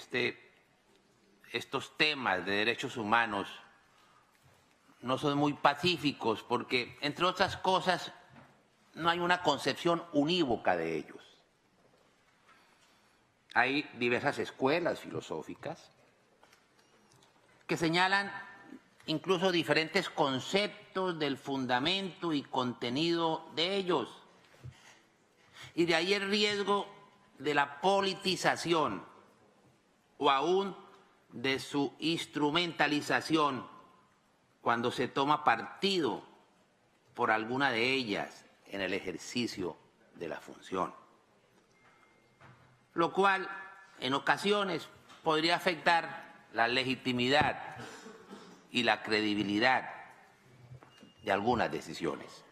estos temas de derechos humanos no son muy pacíficos porque, entre otras cosas, no hay una concepción unívoca de ellos. Hay diversas escuelas filosóficas que señalan incluso diferentes conceptos del fundamento y contenido de ellos. Y de ahí el riesgo de la politización o aún de su instrumentalización cuando se toma partido por alguna de ellas en el ejercicio de la función, lo cual en ocasiones podría afectar la legitimidad y la credibilidad de algunas decisiones.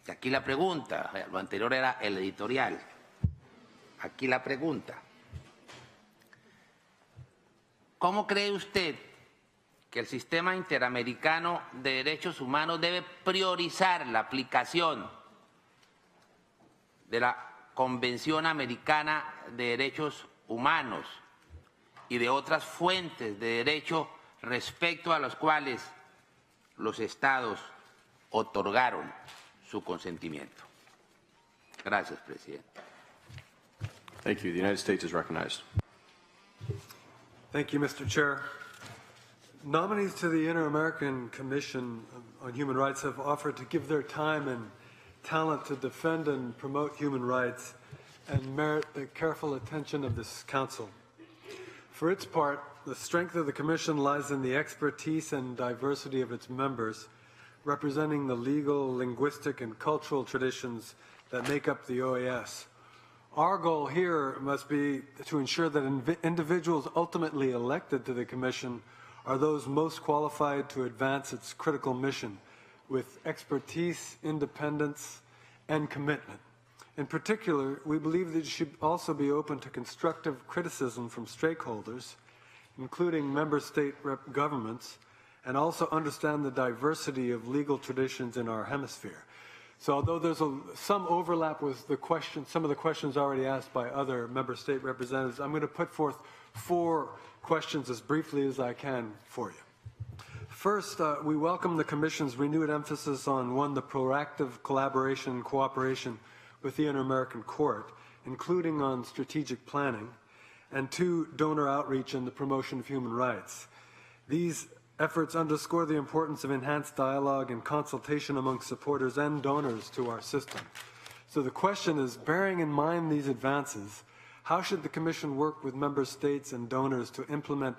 Y aquí la pregunta, lo anterior era el editorial, aquí la pregunta. ¿Cómo cree usted que el sistema interamericano de derechos humanos debe priorizar la aplicación de la Convención Americana de Derechos Humanos y de otras fuentes de derecho respecto a las cuales los estados otorgaron su consentimiento? Gracias, presidente. Thank you. The United States is recognized. Thank you, Mr. Chair. Nominees to the Inter-American Commission on Human Rights have offered to give their time and talent to defend and promote human rights and merit the careful attention of this Council. For its part, the strength of the Commission lies in the expertise and diversity of its members, representing the legal, linguistic, and cultural traditions that make up the OAS. Our goal here must be to ensure that individuals ultimately elected to the Commission are those most qualified to advance its critical mission with expertise, independence, and commitment. In particular, we believe that it should also be open to constructive criticism from stakeholders, including member state governments, and also understand the diversity of legal traditions in our hemisphere. So although there's some overlap with some of the questions already asked by other member state representatives, I'm going to put forth 4 questions as briefly as I can for you. First, we welcome the Commission's renewed emphasis on, 1, the proactive collaboration and cooperation with the Inter-American Court, including on strategic planning, and 2, donor outreach and the promotion of human rights. These efforts underscore the importance of enhanced dialogue and consultation among supporters and donors to our system. So the question is, bearing in mind these advances, how should the Commission work with member states and donors to implement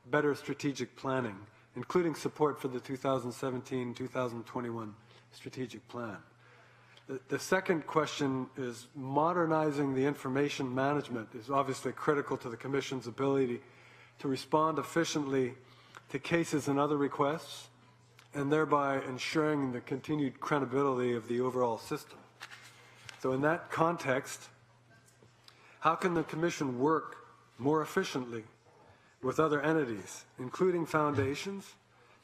better strategic planning, including support for the 2017-2021 strategic plan? The second question is, modernizing the information management is obviously critical to the Commission's ability to respond efficiently to cases and other requests, and thereby ensuring the continued credibility of the overall system. So in that context, how can the Commission work more efficiently with other entities, including foundations,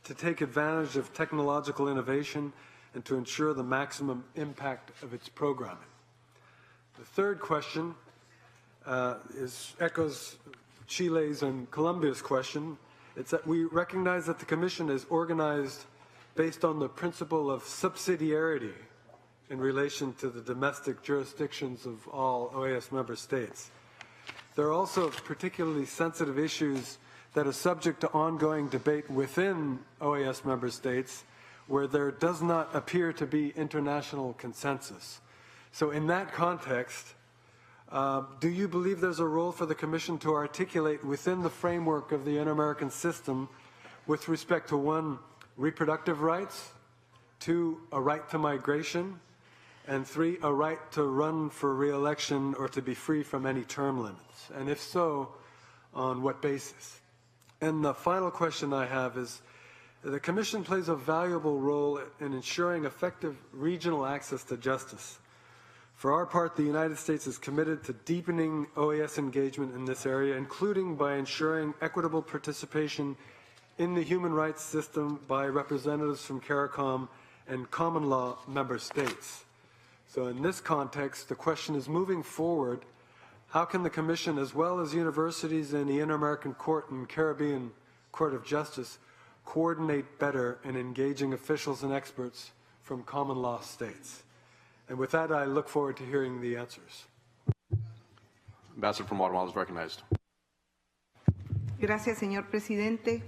to take advantage of technological innovation and to ensure the maximum impact of its programming? The third question echoes Chile's and Colombia's question. It's that we recognize that the Commission is organized based on the principle of subsidiarity in relation to the domestic jurisdictions of all OAS member states. There are also particularly sensitive issues that are subject to ongoing debate within OAS member states where there does not appear to be international consensus. So in that context, do you believe there's a role for the Commission to articulate within the framework of the Inter-American system with respect to 1, reproductive rights, 2, a right to migration, and 3, a right to run for re-election or to be free from any term limits? And if so, on what basis? And the final question I have is, the Commission plays a valuable role in ensuring effective regional access to justice. For our part, the United States is committed to deepening OAS engagement in this area, including by ensuring equitable participation in the human rights system by representatives from CARICOM and common law member states. So in this context, the question is, moving forward, how can the Commission, as well as universities and the Inter-American Court and Caribbean Court of Justice, coordinate better in engaging officials and experts from common law states? And with that, I look forward to hearing the answers. Ambassador from Guatemala is recognized. Gracias, señor presidente.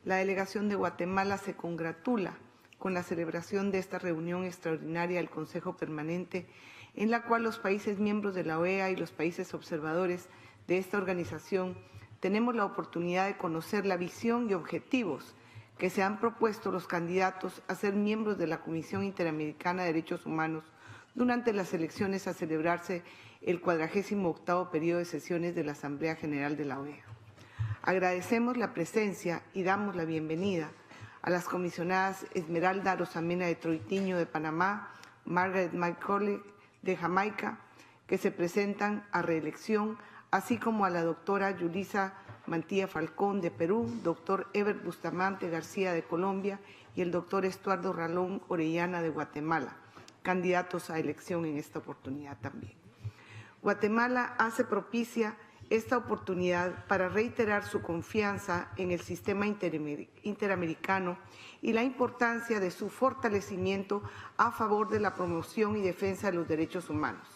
La delegación de Guatemala se congratula con la celebración de esta reunión extraordinaria del Consejo Permanente, en la cual los países miembros de la OEA y los países observadores de esta organización tenemos la oportunidad de conocer la visión y objetivos que se han propuesto los candidatos a ser miembros de la Comisión Interamericana de Derechos Humanos durante las elecciones a celebrarse el 48º periodo de sesiones de la Asamblea General de la OEA. Agradecemos la presencia y damos la bienvenida a las comisionadas Esmeralda Arosamena de Troitiño de Panamá, Margaret McCauley de Jamaica, que se presentan a reelección, así como a la doctora Yulisa Mantilla Falcón de Perú, doctor Ever Bustamante García de Colombia y el doctor Estuardo Ralón Orellana de Guatemala, candidatos a elección en esta oportunidad también. Guatemala hace propicia esta oportunidad para reiterar su confianza en el sistema interamericano y la importancia de su fortalecimiento a favor de la promoción y defensa de los derechos humanos.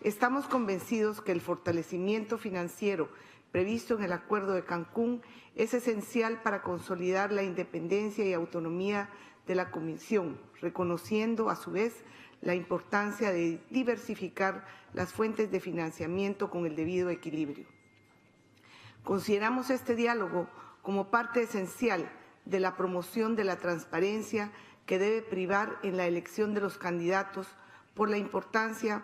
Estamos convencidos que el fortalecimiento financiero previsto en el Acuerdo de Cancún es esencial para consolidar la independencia y autonomía de la Comisión, reconociendo a su vez la importancia de diversificar las fuentes de financiamiento con el debido equilibrio. Consideramos este diálogo como parte esencial de la promoción de la transparencia que debe privar en la elección de los candidatos por la importancia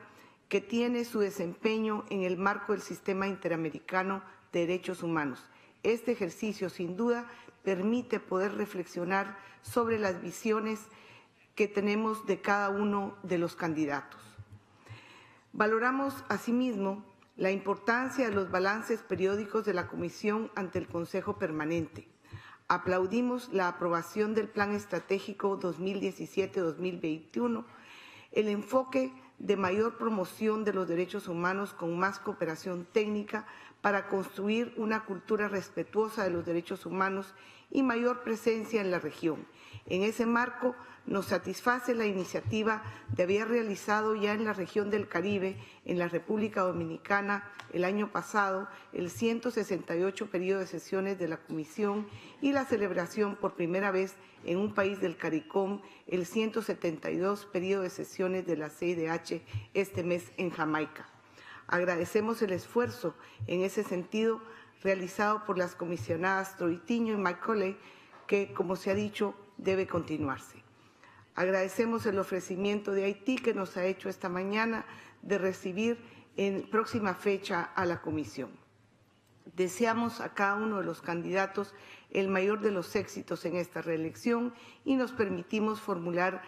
que tiene su desempeño en el marco del sistema interamericano de derechos humanos. Este ejercicio, sin duda, permite poder reflexionar sobre las visiones que tenemos de cada uno de los candidatos. Valoramos, asimismo, la importancia de los balances periódicos de la Comisión ante el Consejo Permanente. Aplaudimos la aprobación del Plan Estratégico 2017-2021, el enfoque de mayor promoción de los derechos humanos con más cooperación técnica para construir una cultura respetuosa de los derechos humanos y mayor presencia en la región. En ese marco, nos satisface la iniciativa de haber realizado ya en la región del Caribe, en la República Dominicana, el año pasado, el 168 periodo de sesiones de la Comisión y la celebración por primera vez en un país del CARICOM, el 172 periodo de sesiones de la CIDH este mes en Jamaica. Agradecemos el esfuerzo en ese sentido realizado por las comisionadas Troitiño y McCauley, que, como se ha dicho, debe continuarse. Agradecemos el ofrecimiento de Haití que nos ha hecho esta mañana de recibir en próxima fecha a la Comisión. Deseamos a cada uno de los candidatos el mayor de los éxitos en esta reelección y nos permitimos formular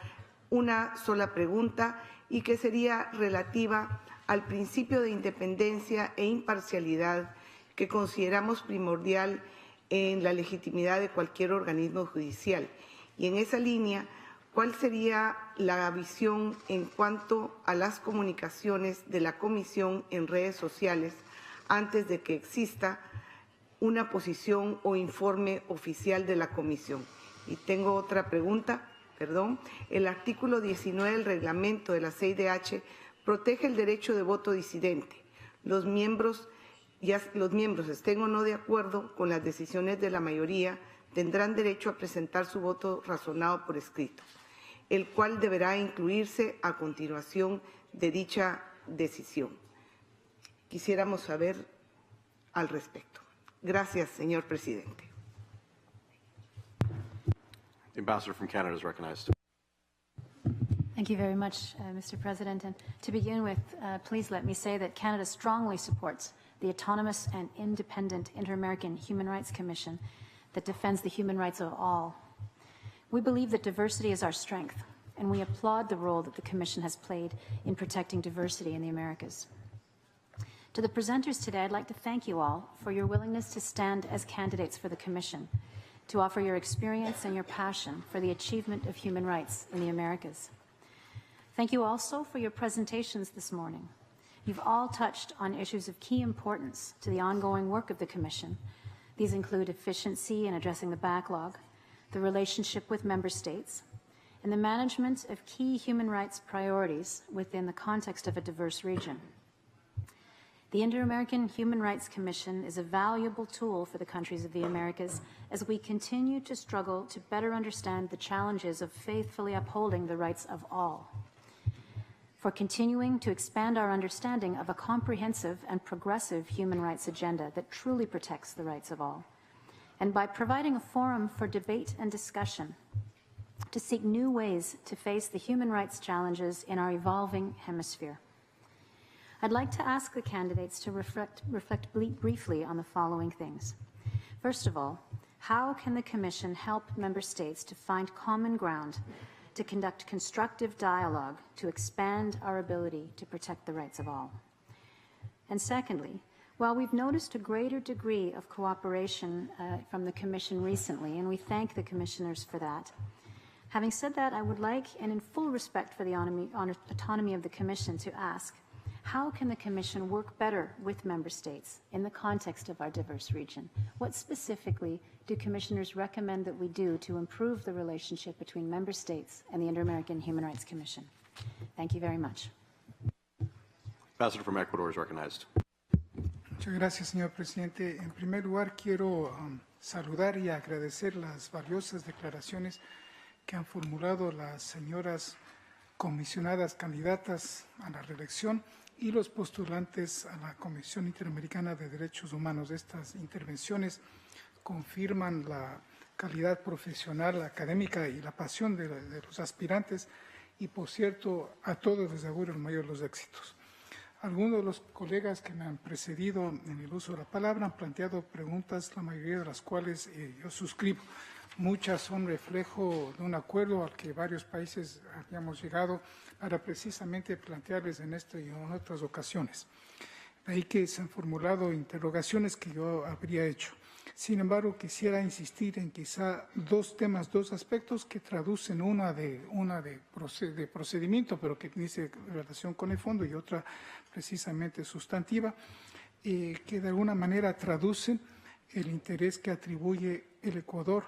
una sola pregunta y que sería relativa al principio de independencia e imparcialidad que consideramos primordial en la legitimidad de cualquier organismo judicial. Y en esa línea, ¿cuál sería la visión en cuanto a las comunicaciones de la Comisión en redes sociales antes de que exista una posición o informe oficial de la Comisión? Y tengo otra pregunta, perdón. El artículo 19 del reglamento de la CIDH protege el derecho de voto disidente. Los miembros, estén o no de acuerdo con las decisiones de la mayoría, tendrán derecho a presentar su voto razonado por escrito, el cual deberá incluirse a continuación de dicha decisión. Quisiéramos saber al respecto. Gracias, señor presidente. The ambassador from Canada is recognized. Thank you very much, Mr. President. And to begin with, please let me say that Canada strongly supports the autonomous and independent Inter-American Human Rights Commission that defends the human rights of all. We believe that diversity is our strength, and we applaud the role that the Commission has played in protecting diversity in the Americas. To the presenters today, I'd like to thank you all for your willingness to stand as candidates for the Commission, to offer your experience and your passion for the achievement of human rights in the Americas. Thank you also for your presentations this morning. You've all touched on issues of key importance to the ongoing work of the Commission. These include efficiency in addressing the backlog, the relationship with member states, and the management of key human rights priorities within the context of a diverse region. The Inter-American Human Rights Commission is a valuable tool for the countries of the Americas as we continue to struggle to better understand the challenges of faithfully upholding the rights of all, for continuing to expand our understanding of a comprehensive and progressive human rights agenda that truly protects the rights of all, and by providing a forum for debate and discussion to seek new ways to face the human rights challenges in our evolving hemisphere. I'd like to ask the candidates to reflect briefly on the following things. First of all, how can the Commission help member states to find common ground to conduct constructive dialogue to expand our ability to protect the rights of all? And secondly, while we've noticed a greater degree of cooperation from the Commission recently, and we thank the Commissioners for that, having said that, I would like, and in full respect for the autonomy of the Commission, to ask, how can the Commission work better with member states in the context of our diverse region? What specifically do Commissioners recommend that we do to improve the relationship between member states and the Inter-American Human Rights Commission? Thank you very much. Ambassador from Ecuador is recognized. Muchas gracias, señor presidente. En primer lugar, quiero saludar y agradecer las valiosas declaraciones que han formulado las señoras comisionadas candidatas a la reelección y los postulantes a la Comisión Interamericana de Derechos Humanos. Estas intervenciones confirman la calidad profesional, académica y la pasión de los aspirantes y, por cierto, a todos les auguro el mayor de los éxitos. Algunos de los colegas que me han precedido en el uso de la palabra han planteado preguntas, la mayoría de las cuales yo suscribo. Muchas son reflejo de un acuerdo al que varios países habíamos llegado para precisamente plantearles en esta y en otras ocasiones. De ahí que se han formulado interrogaciones que yo habría hecho. Sin embargo, quisiera insistir en quizá dos temas, dos aspectos que traducen una de procedimiento, pero que dice relación con el fondo, y otra precisamente sustantiva, que de alguna manera traducen el interés que atribuye el Ecuador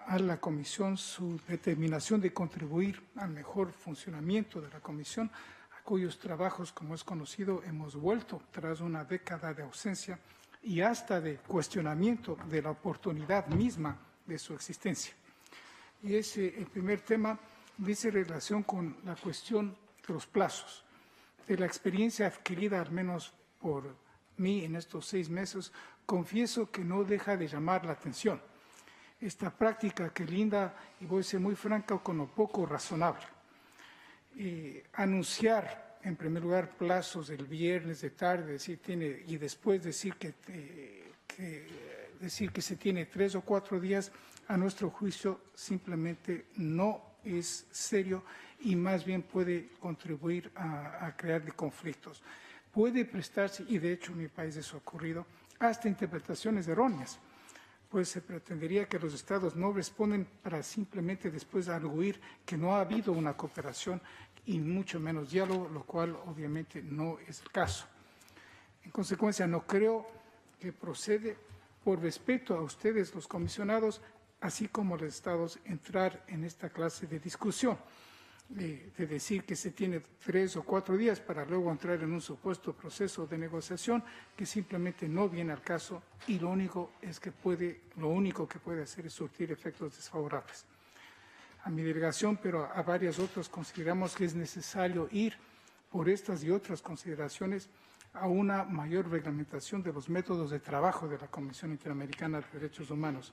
a la Comisión, su determinación de contribuir al mejor funcionamiento de la Comisión, a cuyos trabajos, como es conocido, hemos vuelto tras una década de ausencia y hasta de cuestionamiento de la oportunidad misma de su existencia. Y el primer tema dice relación con la cuestión de los plazos. De la experiencia adquirida, al menos por mí en estos 6 meses, confieso que no deja de llamar la atención esta práctica que linda, y voy a ser muy franca, con lo poco razonable. Anunciar en primer lugar, plazos del viernes de tarde, y después decir que se tiene 3 o 4 días, a nuestro juicio simplemente no es serio y más bien puede contribuir a crear conflictos. Puede prestarse, y de hecho en mi país eso ha ocurrido, hasta interpretaciones erróneas. Pues se pretendería que los estados no responden para simplemente después arguir que no ha habido una cooperación y mucho menos diálogo, lo cual obviamente no es el caso. En consecuencia, no creo que procede, por respeto a ustedes, los comisionados, así como los estados, entrar en esta clase de discusión, de decir que se tiene 3 o 4 días para luego entrar en un supuesto proceso de negociación que simplemente no viene al caso y lo único que puede hacer es surtir efectos desfavorables. A mi delegación, pero a varias otras, consideramos que es necesario ir por estas y otras consideraciones a una mayor reglamentación de los métodos de trabajo de la Comisión Interamericana de Derechos Humanos.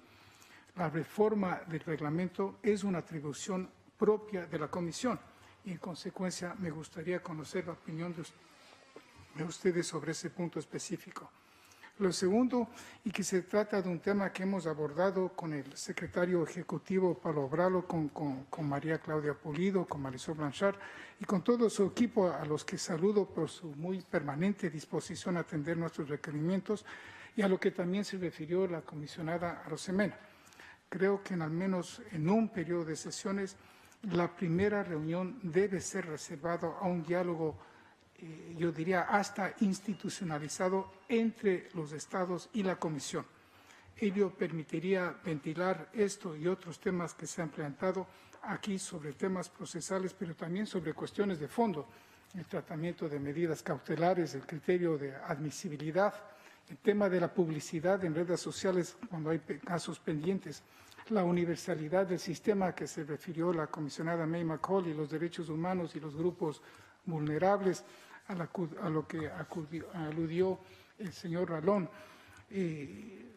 La reforma del reglamento es una atribución propia de la Comisión y, en consecuencia, me gustaría conocer la opinión de ustedes sobre ese punto específico. Lo segundo, y que se trata de un tema que hemos abordado con el secretario ejecutivo Pablo Bralo, con María Claudia Pulido, con Marisol Blanchard y con todo su equipo, a los que saludo por su muy permanente disposición a atender nuestros requerimientos y a lo que también se refirió la comisionada Arosemena. Creo que al menos en un periodo de sesiones la primera reunión debe ser reservado a un diálogo, yo diría, hasta institucionalizado entre los estados y la Comisión. Ello permitiría ventilar esto y otros temas que se han planteado aquí sobre temas procesales, pero también sobre cuestiones de fondo, el tratamiento de medidas cautelares, el criterio de admisibilidad, el tema de la publicidad en redes sociales cuando hay casos pendientes, la universalidad del sistema que se refirió la comisionada May McCall y los derechos humanos y los grupos vulnerables, a lo que aludió el señor Ralón,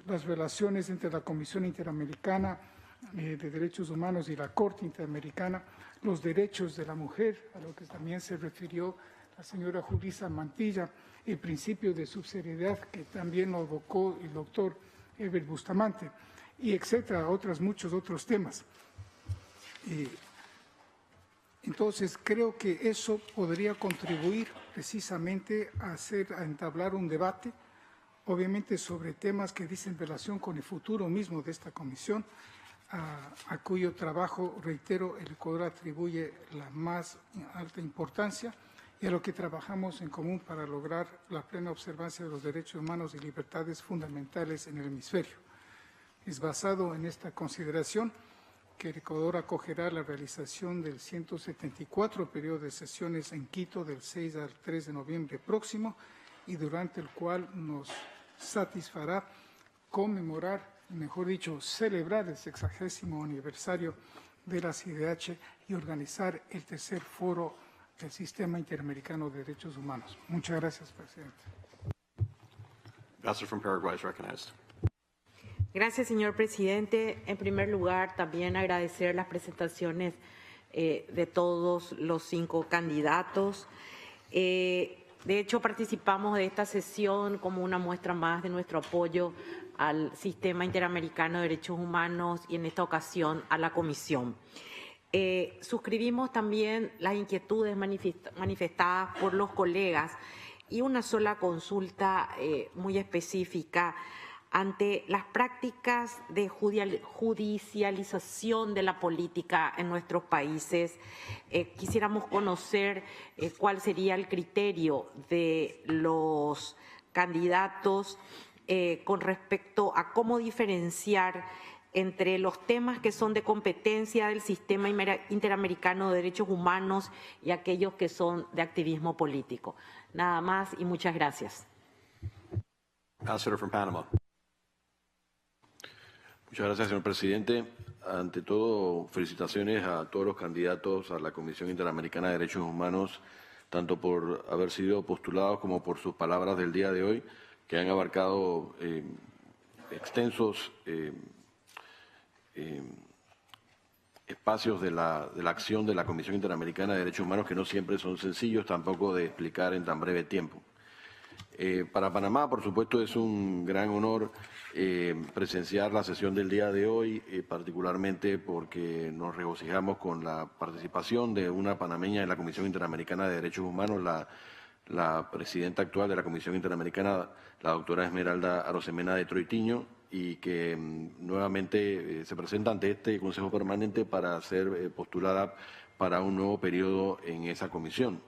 las relaciones entre la Comisión Interamericana de Derechos Humanos y la Corte Interamericana, los derechos de la mujer, a lo que también se refirió la señora Julissa Mantilla, el principio de subsidiariedad que también lo evocó el doctor Eber Bustamante, y etcétera, muchos otros temas. Entonces, creo que eso podría contribuir precisamente a entablar un debate, obviamente sobre temas que dicen relación con el futuro mismo de esta comisión, a cuyo trabajo, reitero, el Ecuador atribuye la más alta importancia y a lo que trabajamos en común para lograr la plena observancia de los derechos humanos y libertades fundamentales en el hemisferio. Es basado en esta consideración que el Ecuador acogerá la realización del 174 periodo de sesiones en Quito del 6 al 3 de noviembre próximo y durante el cual nos satisfará conmemorar, mejor dicho, celebrar el 60º aniversario de la CIDH y organizar el tercer foro del Sistema Interamericano de Derechos Humanos. Muchas gracias, presidente. Ambassador from Paraguay is recognized. Gracias, señor presidente. En primer lugar, también agradecer las presentaciones de todos los 5 candidatos. De hecho, participamos de esta sesión como una muestra más de nuestro apoyo al Sistema Interamericano de Derechos Humanos y en esta ocasión a la Comisión. Suscribimos también las inquietudes manifestadas por los colegas y una sola consulta muy específica ante las prácticas de judicialización de la política en nuestros países. Quisiéramos conocer cuál sería el criterio de los candidatos con respecto a cómo diferenciar entre los temas que son de competencia del Sistema Interamericano de Derechos Humanos y aquellos que son de activismo político. Nada más y muchas gracias. Ambassador from Panama. Muchas gracias, señor presidente. Ante todo, felicitaciones a todos los candidatos a la Comisión Interamericana de Derechos Humanos, tanto por haber sido postulados como por sus palabras del día de hoy, que han abarcado extensos espacios de la acción de la Comisión Interamericana de Derechos Humanos que no siempre son sencillos tampoco de explicar en tan breve tiempo. Para Panamá, por supuesto, es un gran honor presenciar la sesión del día de hoy, particularmente porque nos regocijamos con la participación de una panameña en la Comisión Interamericana de Derechos Humanos, la presidenta actual de la Comisión Interamericana, la doctora Esmeralda Arosemena de Troitiño, y que nuevamente se presenta ante este Consejo Permanente para ser postulada para un nuevo periodo en esa comisión.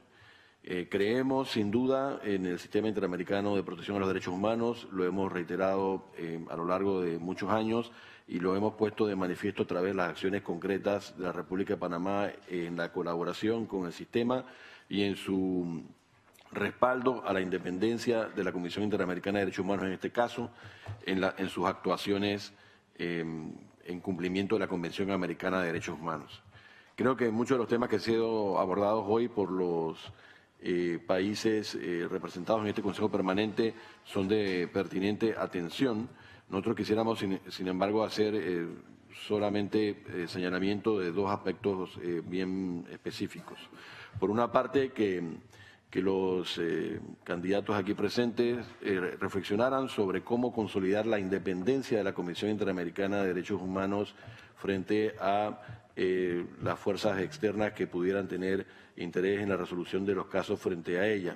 Creemos, sin duda, en el sistema interamericano de protección a los derechos humanos, lo hemos reiterado a lo largo de muchos años y lo hemos puesto de manifiesto a través de las acciones concretas de la República de Panamá en la colaboración con el sistema y en su respaldo a la independencia de la Comisión Interamericana de Derechos Humanos, en este caso, en sus actuaciones en cumplimiento de la Convención Americana de Derechos Humanos. Creo que muchos de los temas que han sido abordados hoy por los países representados en este Consejo Permanente son de pertinente atención. Nosotros quisiéramos, sin embargo, hacer solamente señalamiento de dos aspectos bien específicos. Por una parte, que los candidatos aquí presentes reflexionaran sobre cómo consolidar la independencia de la Comisión Interamericana de Derechos Humanos frente a las fuerzas externas que pudieran tener interés en la resolución de los casos frente a ella.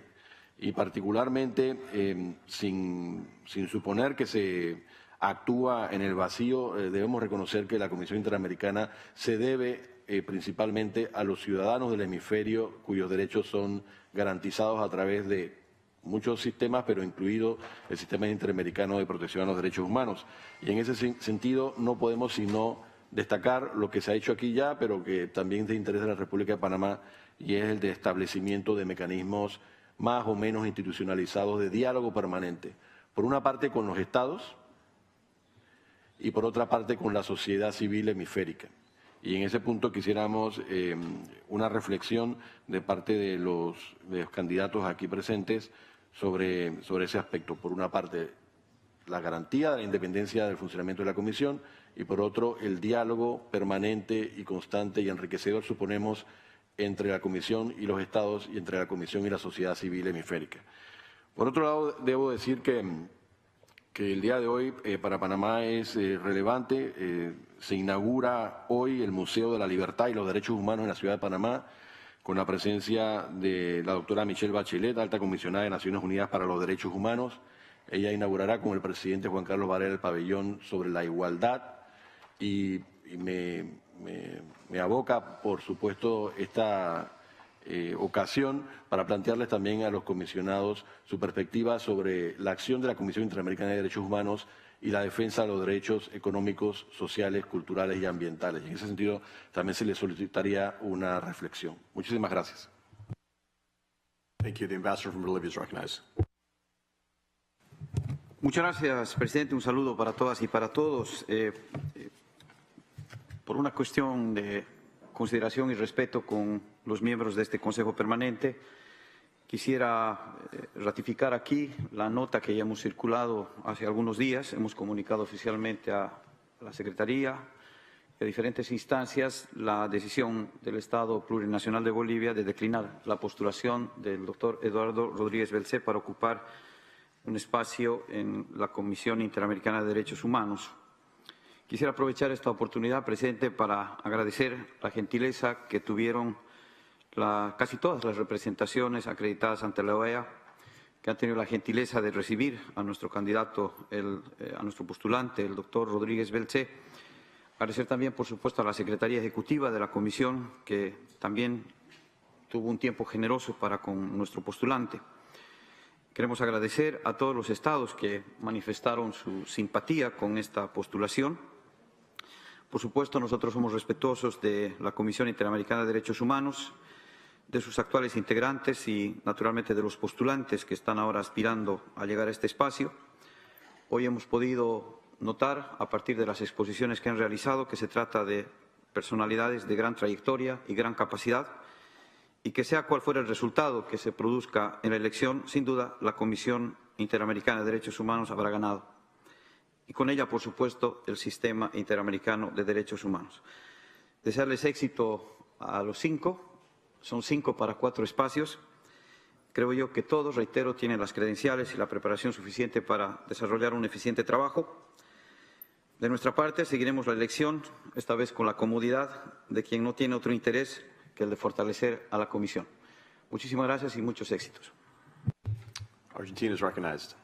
Y particularmente, sin suponer que se actúa en el vacío, debemos reconocer que la Comisión Interamericana se debe principalmente a los ciudadanos del hemisferio cuyos derechos son garantizados a través de muchos sistemas, pero incluido el Sistema Interamericano de Protección a los Derechos Humanos. Y en ese sentido no podemos sino destacar lo que se ha hecho aquí ya, pero que también es de interés de la República de Panamá, y es el de establecimiento de mecanismos más o menos institucionalizados de diálogo permanente. Por una parte con los estados y por otra parte con la sociedad civil hemisférica. Y en ese punto quisiéramos una reflexión de parte de los candidatos aquí presentes sobre ese aspecto. Por una parte, la garantía de la independencia del funcionamiento de la Comisión y por otro, el diálogo permanente y constante y enriquecedor, suponemos, entre la Comisión y los Estados y entre la Comisión y la sociedad civil hemisférica. Por otro lado, debo decir que el día de hoy para Panamá es relevante. Se inaugura hoy el Museo de la Libertad y los Derechos Humanos en la ciudad de Panamá, con la presencia de la doctora Michelle Bachelet, alta comisionada de Naciones Unidas para los Derechos Humanos. Ella inaugurará con el presidente Juan Carlos Varela el pabellón sobre la igualdad y me aboca, por supuesto, esta ocasión para plantearles también a los comisionados su perspectiva sobre la acción de la Comisión Interamericana de Derechos Humanos y la defensa de los derechos económicos, sociales, culturales y ambientales. Y en ese sentido también se les solicitaría una reflexión. Muchísimas gracias. Thank you. The ambassador from Bolivia is recognized. Muchas gracias, presidente. Un saludo para todas y para todos. Por una cuestión de consideración y respeto con los miembros de este Consejo Permanente, quisiera ratificar aquí la nota que ya hemos circulado hace algunos días. Hemos comunicado oficialmente a la Secretaría y a diferentes instancias la decisión del Estado Plurinacional de Bolivia de declinar la postulación del doctor Eduardo Rodríguez Belcé para ocupar un espacio en la Comisión Interamericana de Derechos Humanos. Quisiera aprovechar esta oportunidad, presidente, para agradecer la gentileza que tuvieron casi todas las representaciones acreditadas ante la OEA, que han tenido la gentileza de recibir a nuestro candidato, a nuestro postulante, el doctor Rodríguez Belcé. Agradecer también, por supuesto, a la Secretaría Ejecutiva de la Comisión, que también tuvo un tiempo generoso para con nuestro postulante. Queremos agradecer a todos los estados que manifestaron su simpatía con esta postulación. Por supuesto, nosotros somos respetuosos de la Comisión Interamericana de Derechos Humanos, de sus actuales integrantes y, naturalmente, de los postulantes que están ahora aspirando a llegar a este espacio. Hoy hemos podido notar, a partir de las exposiciones que han realizado, que se trata de personalidades de gran trayectoria y gran capacidad, y que sea cual fuera el resultado que se produzca en la elección, sin duda, la Comisión Interamericana de Derechos Humanos habrá ganado. Y con ella, por supuesto, el Sistema Interamericano de Derechos Humanos. desearles éxito a los 5. Son 5 para 4 espacios. Creo yo que todos, reitero, tienen las credenciales y la preparación suficiente para desarrollar un eficiente trabajo. De nuestra parte, seguiremos la elección, esta vez con la comodidad de quien no tiene otro interés que el de fortalecer a la Comisión. Muchísimas gracias y muchos éxitos. Argentina is recognized.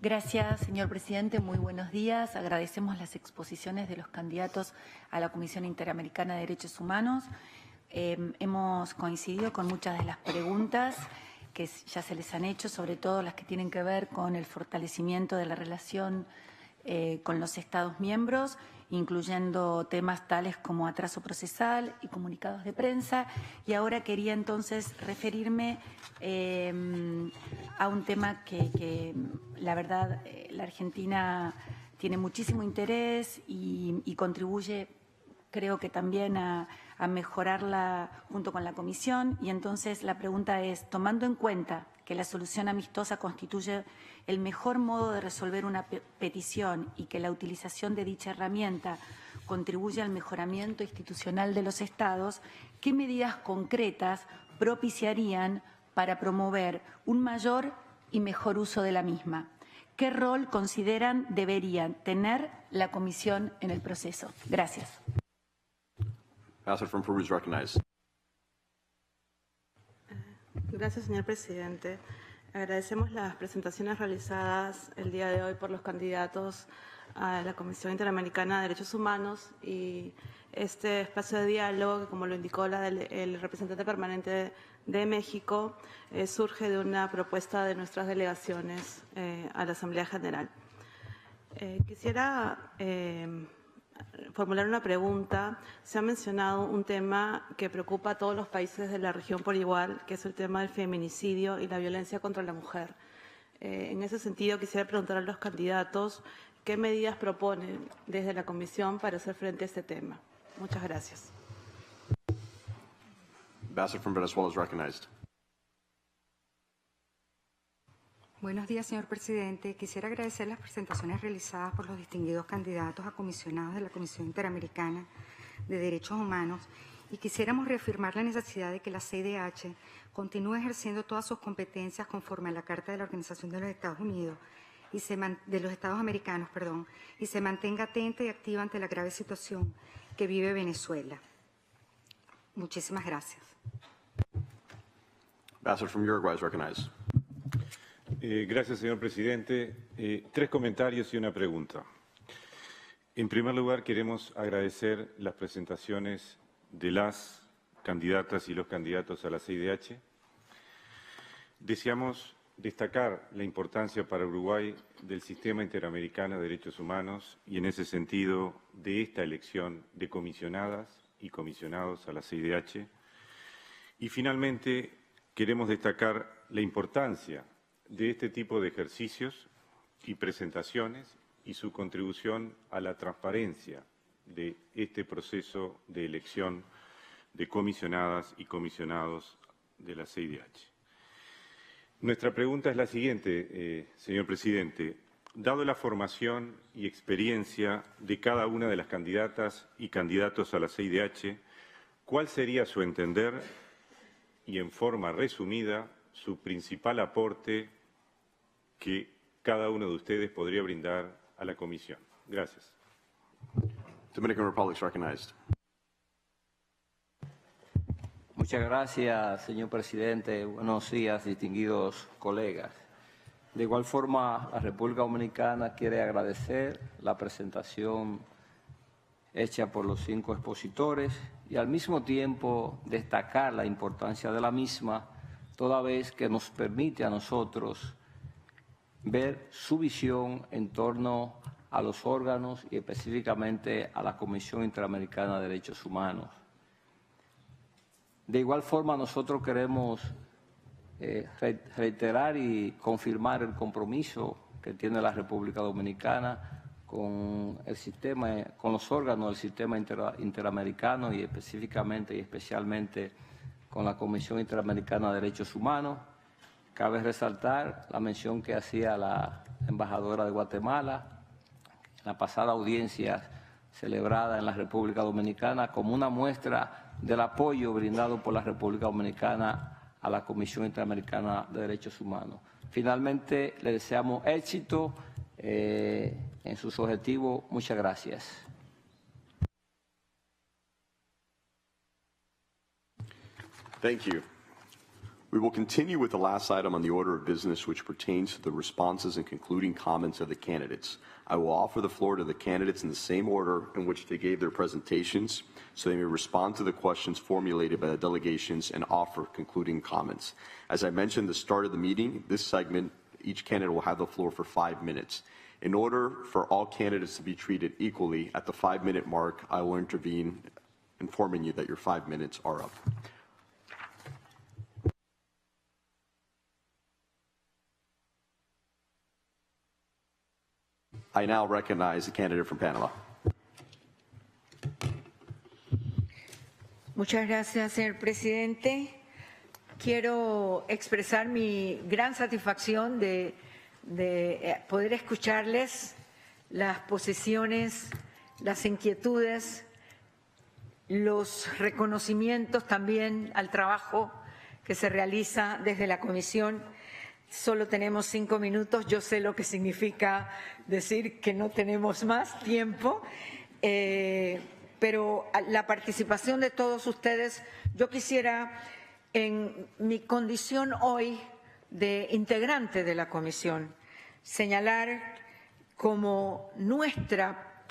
Gracias, señor presidente. Muy buenos días. Agradecemos las exposiciones de los candidatos a la Comisión Interamericana de Derechos Humanos. Hemos coincidido con muchas de las preguntas que ya se les han hecho, sobre todo las que tienen que ver con el fortalecimiento de la relación con los Estados miembros, incluyendo temas tales como atraso procesal y comunicados de prensa. Y ahora quería entonces referirme a un tema que la verdad, la Argentina tiene muchísimo interés y contribuye, creo que también a mejorarla junto con la Comisión. Y entonces la pregunta es, tomando en cuenta que la solución amistosa constituye el mejor modo de resolver una petición y que la utilización de dicha herramienta contribuye al mejoramiento institucional de los Estados, ¿qué medidas concretas propiciarían para promover un mayor y mejor uso de la misma? ¿Qué rol consideran deberían tener la Comisión en el proceso? Gracias. Ambassador from Peru is recognized. Gracias, señor presidente. Agradecemos las presentaciones realizadas el día de hoy por los candidatos a la Comisión Interamericana de Derechos Humanos y este espacio de diálogo, que, como lo indicó el representante permanente de México, surge de una propuesta de nuestras delegaciones a la Asamblea General. Quisiera formular una pregunta. Se ha mencionado un tema que preocupa a todos los países de la región por igual, que es el tema del feminicidio y la violencia contra la mujer. En ese sentido, quisiera preguntar a los candidatos qué medidas proponen desde la Comisión para hacer frente a este tema. Muchas gracias. Ambassador from Venezuela is recognized. Buenos días, señor presidente. Quisiera agradecer las presentaciones realizadas por los distinguidos candidatos a comisionados de la Comisión Interamericana de Derechos Humanos y quisiéramos reafirmar la necesidad de que la CIDH continúe ejerciendo todas sus competencias conforme a la Carta de la Organización de los Estados Unidos de los Estados Americanos, y se mantenga atenta y activa ante la grave situación que vive Venezuela. Muchísimas gracias. Ambassador from Uruguay is recognized. Gracias, señor presidente. 3 comentarios y una pregunta. En primer lugar, queremos agradecer las presentaciones de las candidatas y los candidatos a la CIDH. Deseamos destacar la importancia para Uruguay del Sistema Interamericano de Derechos Humanos y, en ese sentido, de esta elección de comisionadas y comisionados a la CIDH. Y, finalmente, queremos destacar la importancia de este tipo de ejercicios y presentaciones y su contribución a la transparencia de este proceso de elección de comisionadas y comisionados de la CIDH. Nuestra pregunta es la siguiente, señor presidente. Dado la formación y experiencia de cada una de las candidatas y candidatos a la CIDH, ¿cuál sería, a su entender, y en forma resumida, su principal aporte que cada uno de ustedes podría brindar a la Comisión? Gracias. Dominican Republic is recognized. Muchas gracias, señor presidente. Buenos días, distinguidos colegas. De igual forma, la República Dominicana quiere agradecer la presentación hecha por los 5 expositores y al mismo tiempo destacar la importancia de la misma, toda vez que nos permite a nosotros ver su visión en torno a los órganos y específicamente a la Comisión Interamericana de Derechos Humanos. De igual forma, nosotros queremos reiterar y confirmar el compromiso que tiene la República Dominicana con el sistema, con los órganos del sistema interamericano y específicamente y especialmente con la Comisión Interamericana de Derechos Humanos. Cabe resaltar la mención que hacía la embajadora de Guatemala. En la pasada audiencia celebrada en la República Dominicana como una muestra del apoyo brindado por la República Dominicana a la Comisión Interamericana de Derechos Humanos. Finalmente, le deseamos éxito en sus objetivos. Muchas gracias. Thank you. We will continue with the last item on the order of business, which pertains to the responses and concluding comments of the candidates. I will offer the floor to the candidates in the same order in which they gave their presentations, so they may respond to the questions formulated by the delegations and offer concluding comments. As I mentioned at the start of the meeting, this segment, each candidate will have the floor for 5 minutes. In order for all candidates to be treated equally, at the 5-minute mark, I will intervene, informing you that your 5 minutes are up. I now recognize the candidate from Panama. Muchas gracias, señor presidente. Quiero expresar mi gran satisfacción de poder escucharles las posiciones, las inquietudes, los reconocimientos también al trabajo que se realiza desde la Comisión. Solo tenemos 5 minutos, yo sé lo que significa decir que no tenemos más tiempo, pero la participación de todos ustedes, yo quisiera, en mi condición hoy de integrante de la Comisión, señalar como nuestra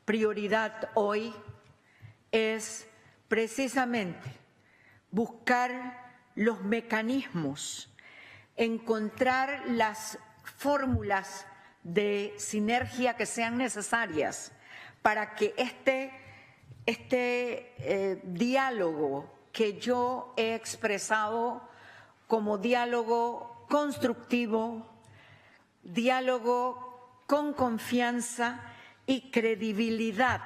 prioridad hoy es precisamente buscar los mecanismos, encontrar las fórmulas de sinergia que sean necesarias para que este diálogo que yo he expresado como diálogo constructivo, diálogo con confianza y credibilidad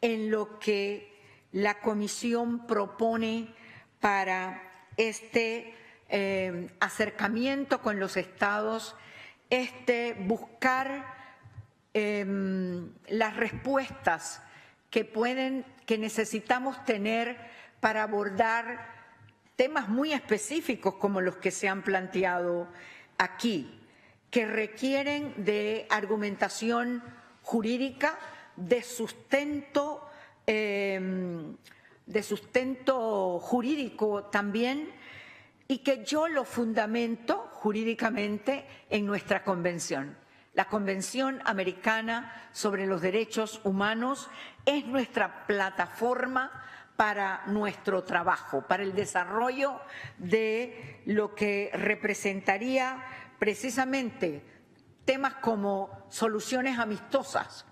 en lo que la Comisión propone para este acercamiento con los estados, buscar las respuestas que necesitamos tener para abordar temas muy específicos como los que se han planteado aquí, que requieren de argumentación jurídica, de sustento jurídico también, y que yo lo fundamento jurídicamente en nuestra convención. La Convención Americana sobre los Derechos Humanos es nuestra plataforma para nuestro trabajo, para el desarrollo de lo que representaría precisamente temas como soluciones amistosas.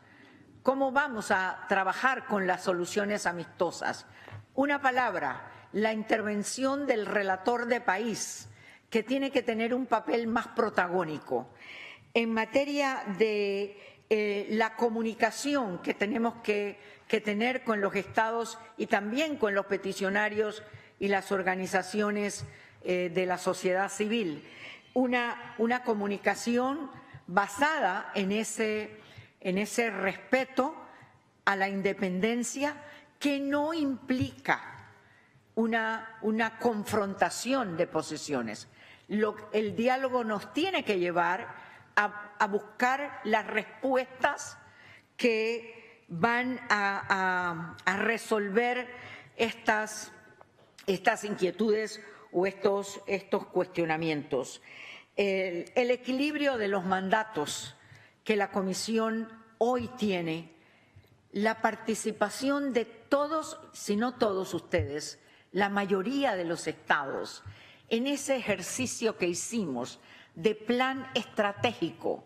¿Cómo vamos a trabajar con las soluciones amistosas? Una palabra: la intervención del relator de país, que tiene que tener un papel más protagónico. En materia de la comunicación que tenemos que tener con los estados y también con los peticionarios y las organizaciones de la sociedad civil, una comunicación basada en ese respeto a la independencia, que no implica una confrontación de posiciones. El diálogo nos tiene que llevar a buscar las respuestas que van a resolver estas inquietudes o estos cuestionamientos. El equilibrio de los mandatos que la Comisión hoy tiene, la participación de todos, si no todos ustedes, la mayoría de los estados, en ese ejercicio que hicimos de plan estratégico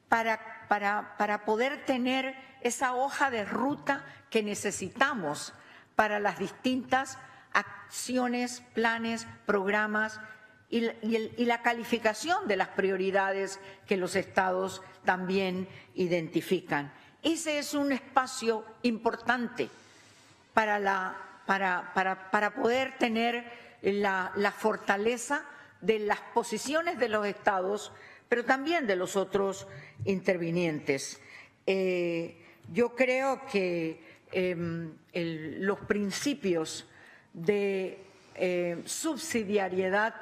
para poder tener esa hoja de ruta que necesitamos para las distintas acciones, planes, programas y la calificación de las prioridades que los estados también identifican. Ese es un espacio importante para poder tener la fortaleza de las posiciones de los estados, pero también de los otros intervinientes. Yo creo que los principios de subsidiariedad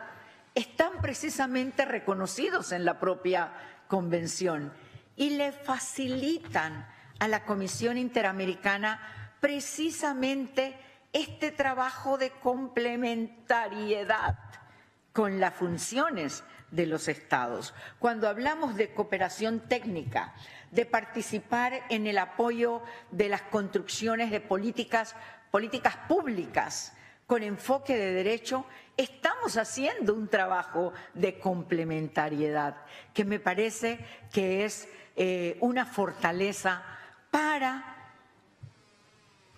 están precisamente reconocidos en la propia Convención y le facilitan a la Comisión Interamericana precisamente este trabajo de complementariedad con las funciones de los Estados. Cuando hablamos de cooperación técnica, de participar en el apoyo de las construcciones de políticas públicas con enfoque de derecho, estamos haciendo un trabajo de complementariedad que me parece que es una fortaleza para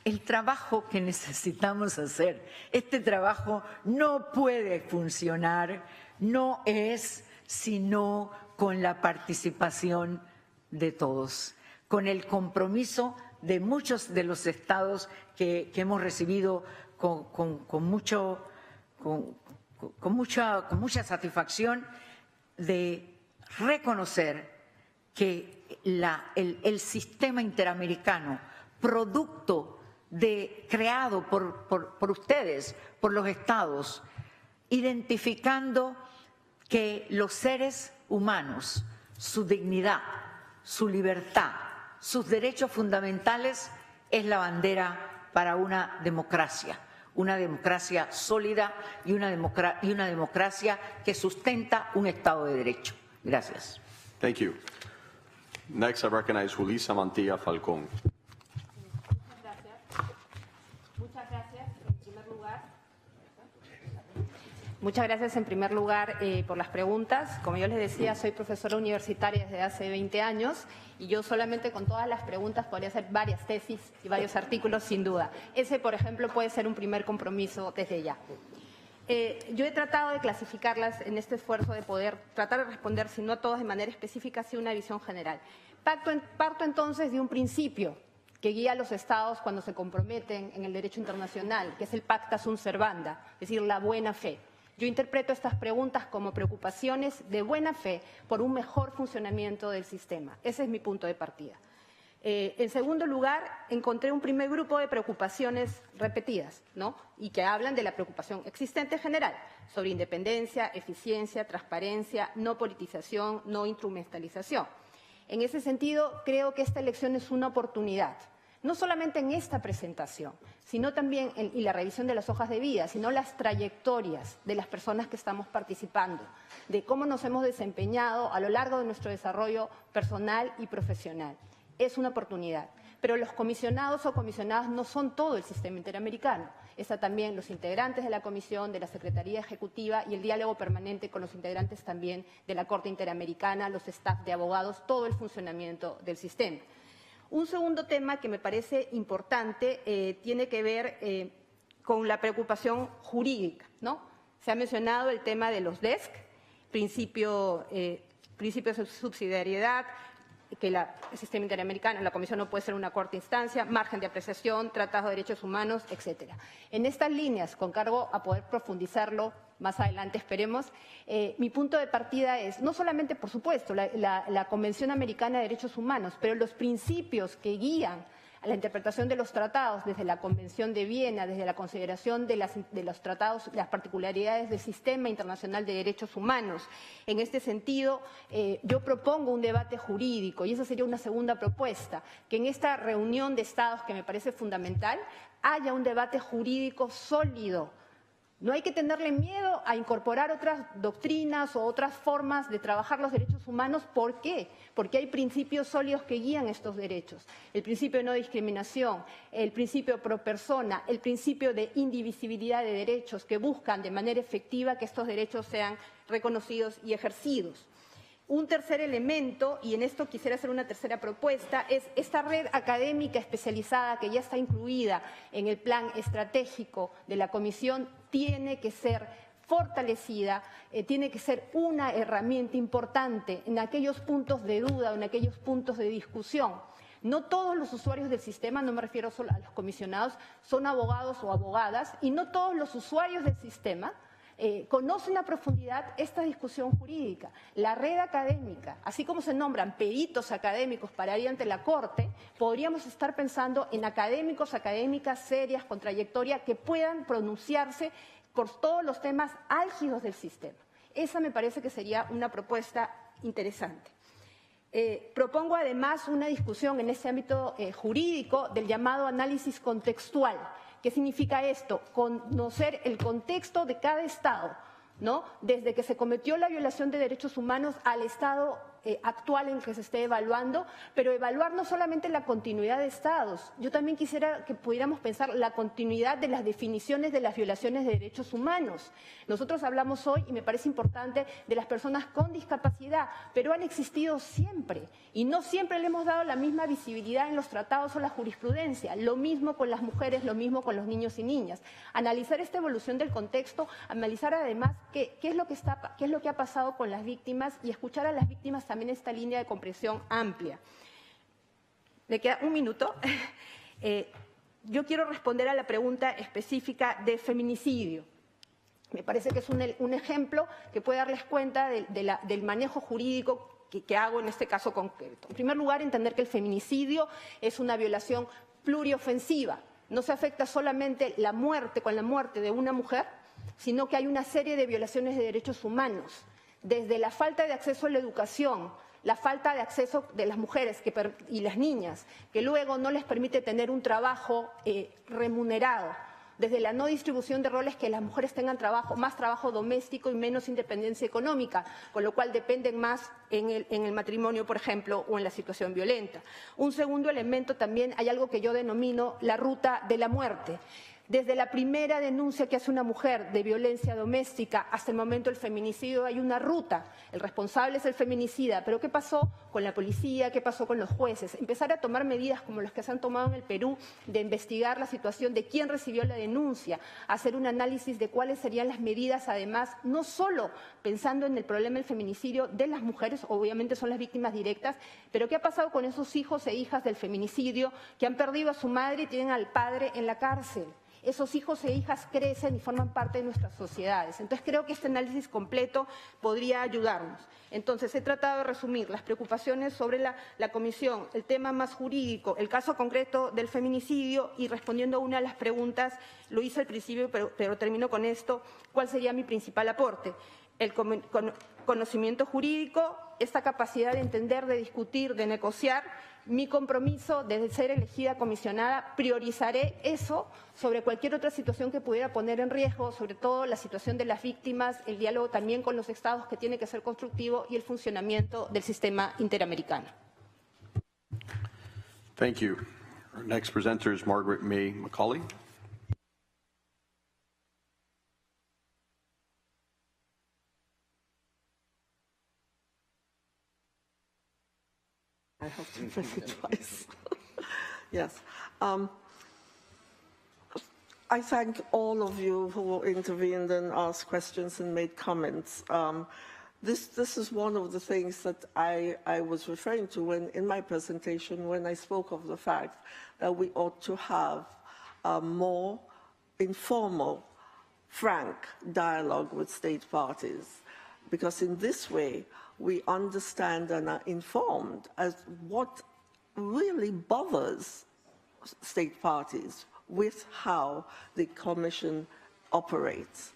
el trabajo que necesitamos hacer. Este trabajo no puede funcionar, no es sino con la participación de todos, con el compromiso de muchos de los estados que hemos recibido con mucha satisfacción de reconocer que el sistema interamericano, producto creado por ustedes, por los estados, identificando que los seres humanos, su dignidad, su libertad, sus derechos fundamentales es la bandera para una democracia sólida y una democracia que sustenta un Estado de Derecho. Gracias. Thank you. Next, I recognize Julissa Mantilla Falcón. Muchas gracias en primer lugar por las preguntas. Como yo les decía, soy profesora universitaria desde hace 20 años y yo solamente con todas las preguntas podría hacer varias tesis y varios artículos sin duda. Ese, por ejemplo, puede ser un primer compromiso desde ya. Yo he tratado de clasificarlas en este esfuerzo de poder tratar de responder, si no a todas de manera específica, sí una visión general. Parto entonces de un principio que guía a los estados cuando se comprometen en el derecho internacional, que es el pacta sunt servanda, es decir, la buena fe. Yo interpreto estas preguntas como preocupaciones de buena fe por un mejor funcionamiento del sistema. Ese es mi punto de partida. En segundo lugar, encontré un primer grupo de preocupaciones repetidas, ¿no? Y que hablan de la preocupación existente general sobre independencia, eficiencia, transparencia, no politización, no instrumentalización. En ese sentido, creo que esta elección es una oportunidad, no solamente en esta presentación, sino también y la revisión de las hojas de vida, sino las trayectorias de las personas que estamos participando, de cómo nos hemos desempeñado a lo largo de nuestro desarrollo personal y profesional. Es una oportunidad, pero los comisionados o comisionadas no son todo el sistema interamericano. Están también los integrantes de la comisión, de la Secretaría Ejecutiva y el diálogo permanente con los integrantes también de la Corte Interamericana, los staff de abogados, todo el funcionamiento del sistema. Un segundo tema que me parece importante tiene que ver con la preocupación jurídica, ¿no? Se ha mencionado el tema de los DESC, principios de subsidiariedad, que el sistema interamericano, la Comisión no puede ser una corte instancia, margen de apreciación, tratados de derechos humanos, etcétera. En estas líneas, con cargo a poder profundizarlo más adelante, esperemos, mi punto de partida es, no solamente, por supuesto, la Convención Americana de Derechos Humanos, pero los principios que guían a la interpretación de los tratados, desde la Convención de Viena, desde la consideración de los tratados, las particularidades del Sistema Internacional de Derechos Humanos. En este sentido, yo propongo un debate jurídico, y esa sería una segunda propuesta, que en esta reunión de estados, que me parece fundamental, haya un debate jurídico sólido. No hay que tenerle miedo a incorporar otras doctrinas o otras formas de trabajar los derechos humanos. ¿Por qué? Porque hay principios sólidos que guían estos derechos. El principio de no discriminación, el principio pro persona, el principio de indivisibilidad de derechos que buscan de manera efectiva que estos derechos sean reconocidos y ejercidos. Un tercer elemento, y en esto quisiera hacer una tercera propuesta, es esta red académica especializada que ya está incluida en el plan estratégico de la Comisión, tiene que ser fortalecida, tiene que ser una herramienta importante en aquellos puntos de duda o en aquellos puntos de discusión. No todos los usuarios del sistema, no me refiero solo a los comisionados, son abogados o abogadas, y no todos los usuarios del sistema conocen a profundidad esta discusión jurídica. La red académica, así como se nombran peritos académicos para ir ante la Corte, podríamos estar pensando en académicos, académicas serias, con trayectoria, que puedan pronunciarse por todos los temas álgidos del sistema. Esa me parece que sería una propuesta interesante. Propongo además una discusión en ese ámbito jurídico del llamado análisis contextual. ¿Qué significa esto? Conocer el contexto de cada Estado, ¿no? Desde que se cometió la violación de derechos humanos al Estado actual en que se esté evaluando, pero evaluar no solamente la continuidad de estados. Yo también quisiera que pudiéramos pensar la continuidad de las definiciones de las violaciones de derechos humanos. Nosotros hablamos hoy, y me parece importante, de las personas con discapacidad, pero han existido siempre y no siempre le hemos dado la misma visibilidad en los tratados o la jurisprudencia. Lo mismo con las mujeres, lo mismo con los niños y niñas. Analizar esta evolución del contexto, analizar además qué es lo que ha pasado con las víctimas y escuchar a las víctimas también esta línea de comprensión amplia. Me queda un minuto. Yo quiero responder a la pregunta específica de feminicidio. Me parece que es un ejemplo que puede darles cuenta del manejo jurídico que hago en este caso concreto. En primer lugar, entender que el feminicidio es una violación pluriofensiva. No se afecta solamente la muerte con la muerte de una mujer, sino que hay una serie de violaciones de derechos humanos, desde la falta de acceso a la educación, la falta de acceso de las mujeres y las niñas, que luego no les permite tener un trabajo remunerado, desde la no distribución de roles, que las mujeres tengan más trabajo doméstico y menos independencia económica, con lo cual dependen más en el matrimonio, por ejemplo, o en la situación violenta. Un segundo elemento también, hay algo que yo denomino la ruta de la muerte. Desde la primera denuncia que hace una mujer de violencia doméstica hasta el momento del feminicidio hay una ruta. El responsable es el feminicida, pero ¿qué pasó con la policía? ¿Qué pasó con los jueces? Empezar a tomar medidas como las que se han tomado en el Perú, de investigar la situación de quién recibió la denuncia, hacer un análisis de cuáles serían las medidas, además, no solo pensando en el problema del feminicidio de las mujeres, obviamente son las víctimas directas, pero ¿qué ha pasado con esos hijos e hijas del feminicidio que han perdido a su madre y tienen al padre en la cárcel? Esos hijos e hijas crecen y forman parte de nuestras sociedades. Entonces, creo que este análisis completo podría ayudarnos. Entonces, he tratado de resumir las preocupaciones sobre la comisión, el tema más jurídico, el caso concreto del feminicidio, y respondiendo a una de las preguntas, lo hice al principio, pero termino con esto, ¿cuál sería mi principal aporte? El conocimiento jurídico, esta capacidad de entender, de discutir, de negociar. Mi compromiso de ser elegida comisionada, priorizaré eso sobre cualquier otra situación que pudiera poner en riesgo, sobre todo la situación de las víctimas, el diálogo también con los estados, que tiene que ser constructivo, y el funcionamiento del sistema interamericano. Thank you. Our next presenter is Margaret May Macaulay. I have to press it twice. Yes. I thank all of you who intervened and asked questions and made comments. This is one of the things that I was referring to in my presentation when I spoke of the fact that we ought to have a more informal, frank dialogue with state parties, because in this way, we understand and are informed as what really bothers state parties with how the Commission operates.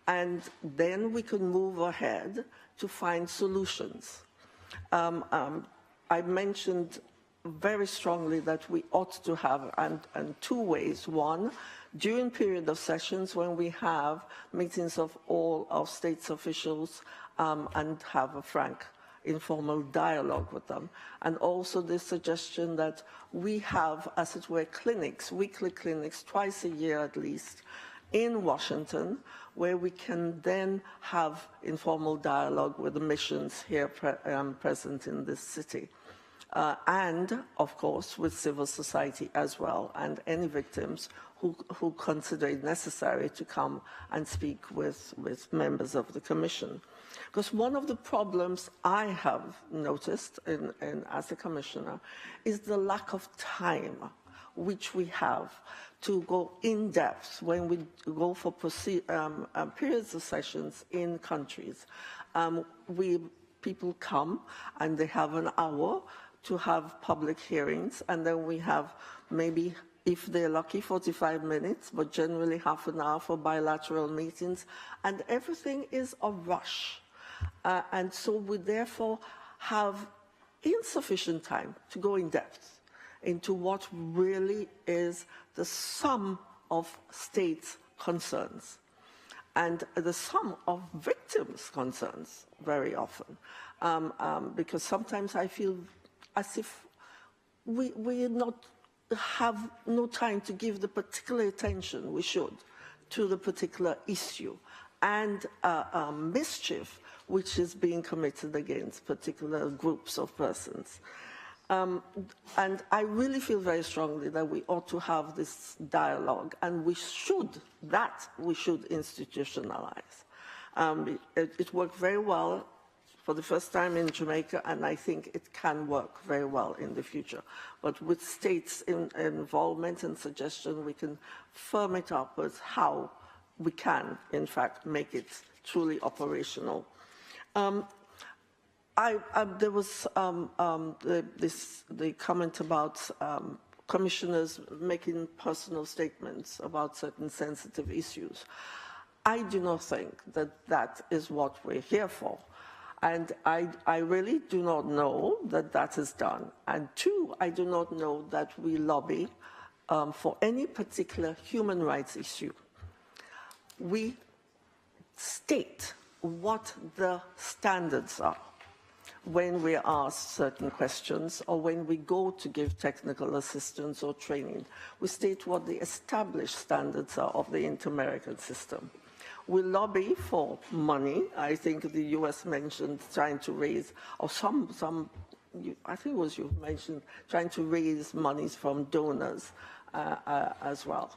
And then we can move ahead to find solutions. I mentioned very strongly that we ought to have, and two ways. One, during period of sessions when we have meetings of all our states officials, and have a frank, informal dialogue with them. And also the suggestion that we have, as it were, clinics, weekly clinics, twice a year at least, in Washington, where we can then have informal dialogue with the missions here present in this city. And, of course, with civil society as well, and any victims who consider it necessary to come and speak with members of the Commission. Because one of the problems I have noticed as a commissioner is the lack of time. which we have to go in depth when we go for periods of sessions in countries. People come and they have an hour to have public hearings, and then we have maybe, if they're lucky, 45 minutes, but generally half an hour for bilateral meetings, and everything is a rush. And so we therefore have insufficient time to go in depth into what really is the sum of states' concerns and the sum of victims' concerns very often. Because sometimes I feel as if we have no time to give the particular attention we should to the particular issue and mischief which is being committed against particular groups of persons. And I really feel very strongly that we ought to have this dialogue, and we should institutionalize. It worked very well for the first time in Jamaica, and I think it can work very well in the future. But with states' involvement and suggestion, we can firm it up as how we can, in fact, make it truly operational. There was the comment about commissioners making personal statements about certain sensitive issues. I do not think that that is what we're here for. And I really do not know that that is done. And two, I do not know that we lobby for any particular human rights issue. We state what the standards are when we are asked certain questions or when we go to give technical assistance or training. We state what the established standards are of the Inter-American system. We lobby for money. I think the U.S. mentioned trying to raise, or I think it was you mentioned, trying to raise monies from donors as well.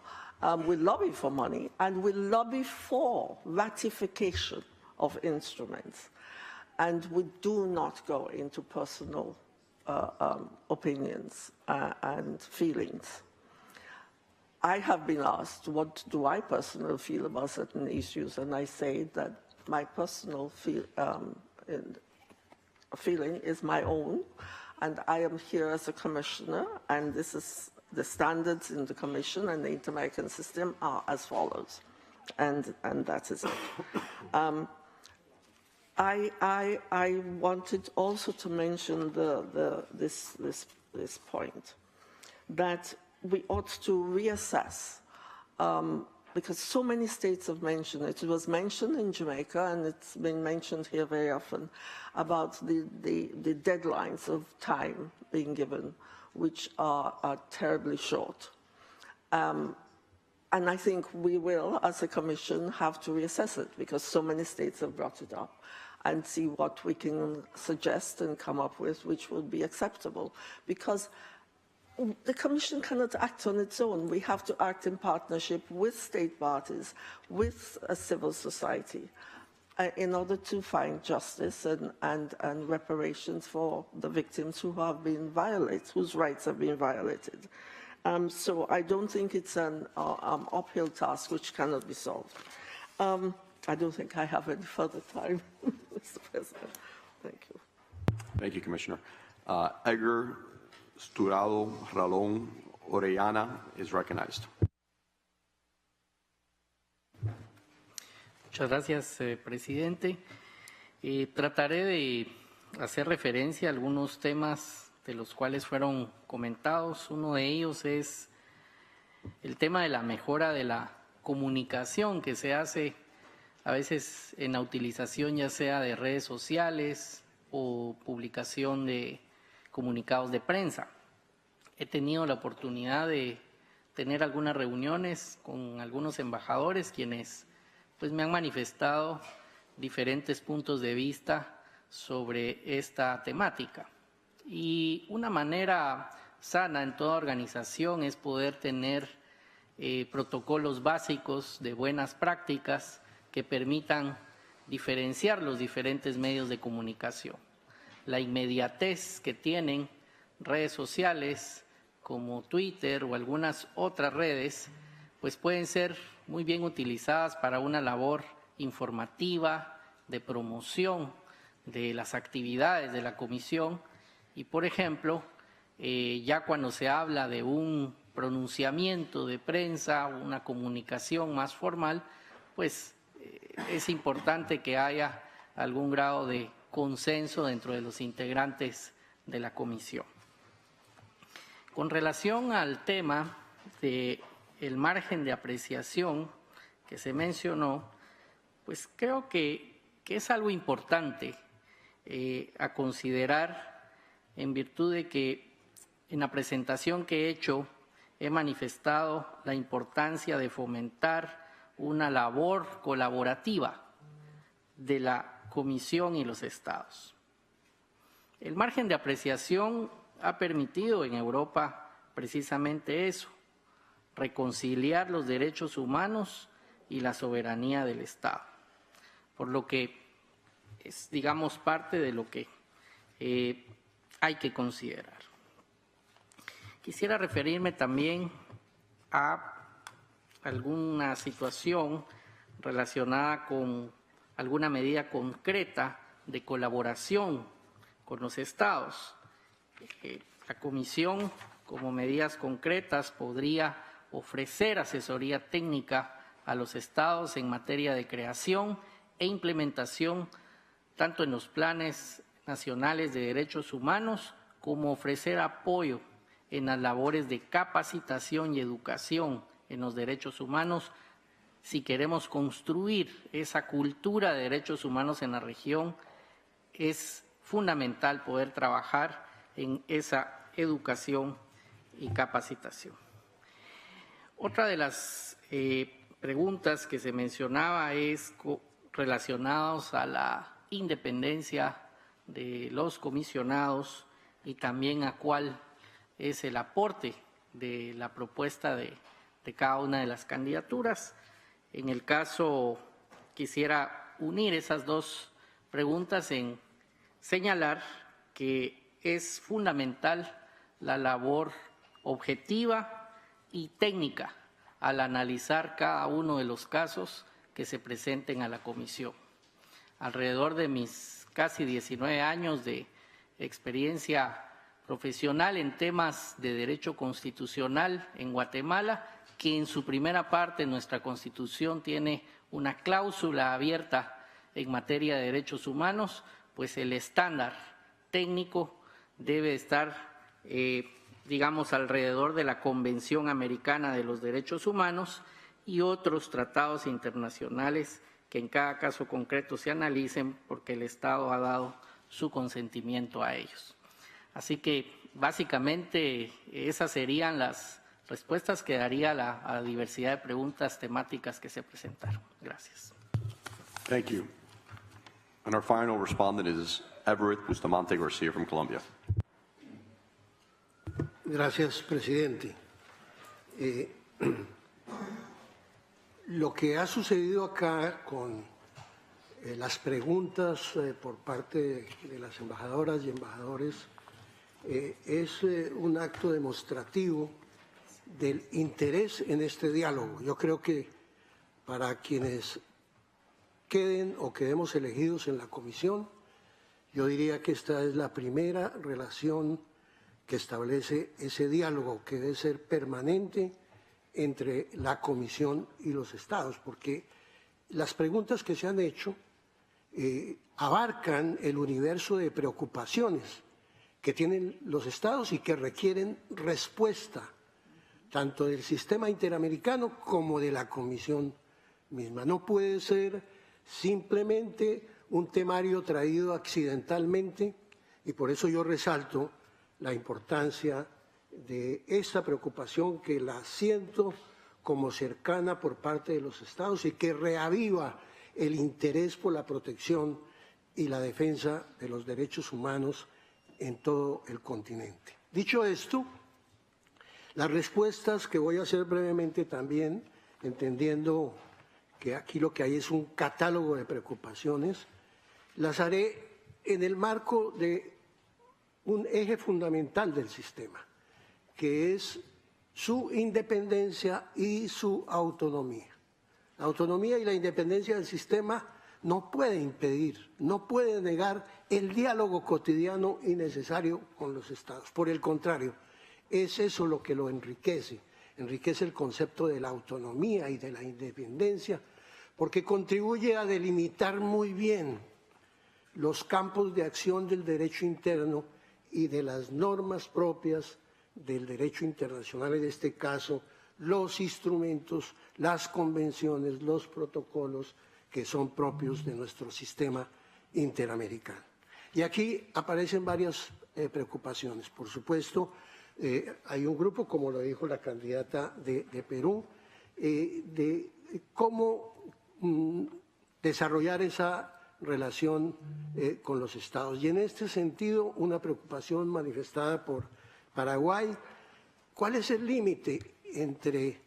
We lobby for money, and we lobby for ratification of instruments. And we do not go into personal opinions and feelings. I have been asked, what do I personally feel about certain issues? And I say that my personal feeling is my own, and I am here as a commissioner, and this is the standards in the commission and the Inter-American system are as follows, and that is it. I wanted also to mention this point, that we ought to reassess, because so many states have mentioned it. It was mentioned in Jamaica, and it's been mentioned here very often, about the deadlines of time being given, which are terribly short. And I think we will, as a commission, have to reassess it, because so many states have brought it up, and see what we can suggest and come up with, which would be acceptable. Because the Commission cannot act on its own. We have to act in partnership with state parties, with a civil society, in order to find justice and reparations for the victims who have been violated, whose rights have been violated. So I don't think it's an uphill task which cannot be solved. I don't think I have any further time, Mr. President. Thank you. Thank you, Commissioner. Edgar Sturado Ralón Orellana is recognized. Muchas gracias, presidente. Trataré de hacer referencia a algunos temas de los cuales fueron comentados. Uno de ellos es el tema de la mejora de la comunicación que se hace a veces en la utilización ya sea de redes sociales o publicación de comunicados de prensa. He tenido la oportunidad de tener algunas reuniones con algunos embajadores quienes pues me han manifestado diferentes puntos de vista sobre esta temática. Y una manera sana en toda organización es poder tener protocolos básicos de buenas prácticas que permitan diferenciar los diferentes medios de comunicación. La inmediatez que tienen redes sociales como Twitter o algunas otras redes, pues pueden ser muy bien utilizadas para una labor informativa, de promoción de las actividades de la comisión y, por ejemplo, ya cuando se habla de un pronunciamiento de prensa, una comunicación más formal, pues es importante que haya algún grado de consenso dentro de los integrantes de la comisión. Con relación al tema del margen de apreciación que se mencionó, pues creo que es algo importante a considerar en virtud de que en la presentación que he hecho he manifestado la importancia de fomentar una labor colaborativa de la Comisión y los Estados. El margen de apreciación ha permitido en Europa precisamente eso, reconciliar los derechos humanos y la soberanía del Estado, por lo que es, digamos, parte de lo que hay que considerar. Quisiera referirme también a alguna situación relacionada con alguna medida concreta de colaboración con los Estados. La Comisión, como medidas concretas, podría ofrecer asesoría técnica a los Estados en materia de creación e implementación, tanto en los planes nacionales de derechos humanos, como ofrecer apoyo en las labores de capacitación y educación en los derechos humanos, si queremos construir esa cultura de derechos humanos en la región. Es fundamental poder trabajar en esa educación y capacitación. Otra de las preguntas que se mencionaba es relacionadas a la independencia de los comisionados y también a cuál es el aporte de la propuesta de cada una de las candidaturas. En el caso, quisiera unir esas dos preguntas en señalar que es fundamental la labor objetiva y técnica al analizar cada uno de los casos que se presenten a la comisión. Alrededor de mis casi 19 años de experiencia profesional en temas de derecho constitucional en Guatemala, que en su primera parte nuestra Constitución tiene una cláusula abierta en materia de derechos humanos, pues el estándar técnico debe estar, digamos, alrededor de la Convención Americana de los Derechos Humanos y otros tratados internacionales que en cada caso concreto se analicen porque el Estado ha dado su consentimiento a ellos. Así que, básicamente, esas serían las respuestas que daría a la diversidad de preguntas temáticas que se presentaron. Gracias. Thank you. And our final respondent is Everett Bustamante Garcia from Colombia. Gracias, presidente. Lo que ha sucedido acá con las preguntas por parte de las embajadoras y embajadores es un acto demostrativo del interés en este diálogo. Yo creo que para quienes queden o quedemos elegidos en la comisión, yo diría que esta es la primera relación que establece ese diálogo que debe ser permanente entre la comisión y los estados, porque las preguntas que se han hecho abarcan el universo de preocupaciones que tienen los estados y que requieren respuesta tanto del sistema interamericano como de la comisión misma. No puede ser simplemente un temario traído accidentalmente y por eso yo resalto la importancia de esta preocupación que la siento como cercana por parte de los estados y que reaviva el interés por la protección y la defensa de los derechos humanos en todo el continente. Dicho esto, las respuestas que voy a hacer brevemente también, entendiendo que aquí lo que hay es un catálogo de preocupaciones, las haré en el marco de un eje fundamental del sistema, que es su independencia y su autonomía. La autonomía y la independencia del sistema no puede impedir, no puede negar el diálogo cotidiano y necesario con los estados. Por el contrario, es eso lo que lo enriquece. Enriquece el concepto de la autonomía y de la independencia, porque contribuye a delimitar muy bien los campos de acción del derecho interno y de las normas propias del derecho internacional, en este caso, los instrumentos, las convenciones, los protocolos que son propios de nuestro sistema interamericano. Y aquí aparecen varias preocupaciones. Por supuesto, hay un grupo, como lo dijo la candidata de Perú, de cómo desarrollar esa relación con los estados. Y en este sentido, una preocupación manifestada por Paraguay, ¿cuál es el límite entre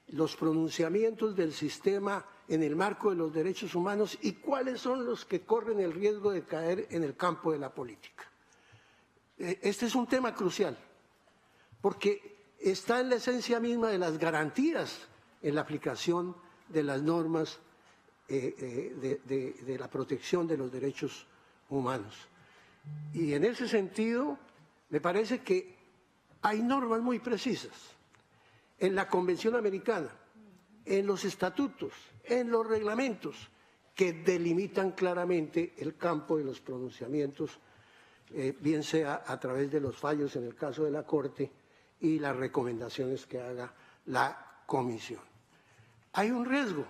los pronunciamientos del sistema en el marco de los derechos humanos y cuáles son los que corren el riesgo de caer en el campo de la política? Este es un tema crucial, porque está en la esencia misma de las garantías en la aplicación de las normas de la protección de los derechos humanos. Y en ese sentido, me parece que hay normas muy precisas en la Convención Americana, en los estatutos, en los reglamentos, que delimitan claramente el campo de los pronunciamientos, bien sea a través de los fallos en el caso de la Corte y las recomendaciones que haga la Comisión. Hay un riesgo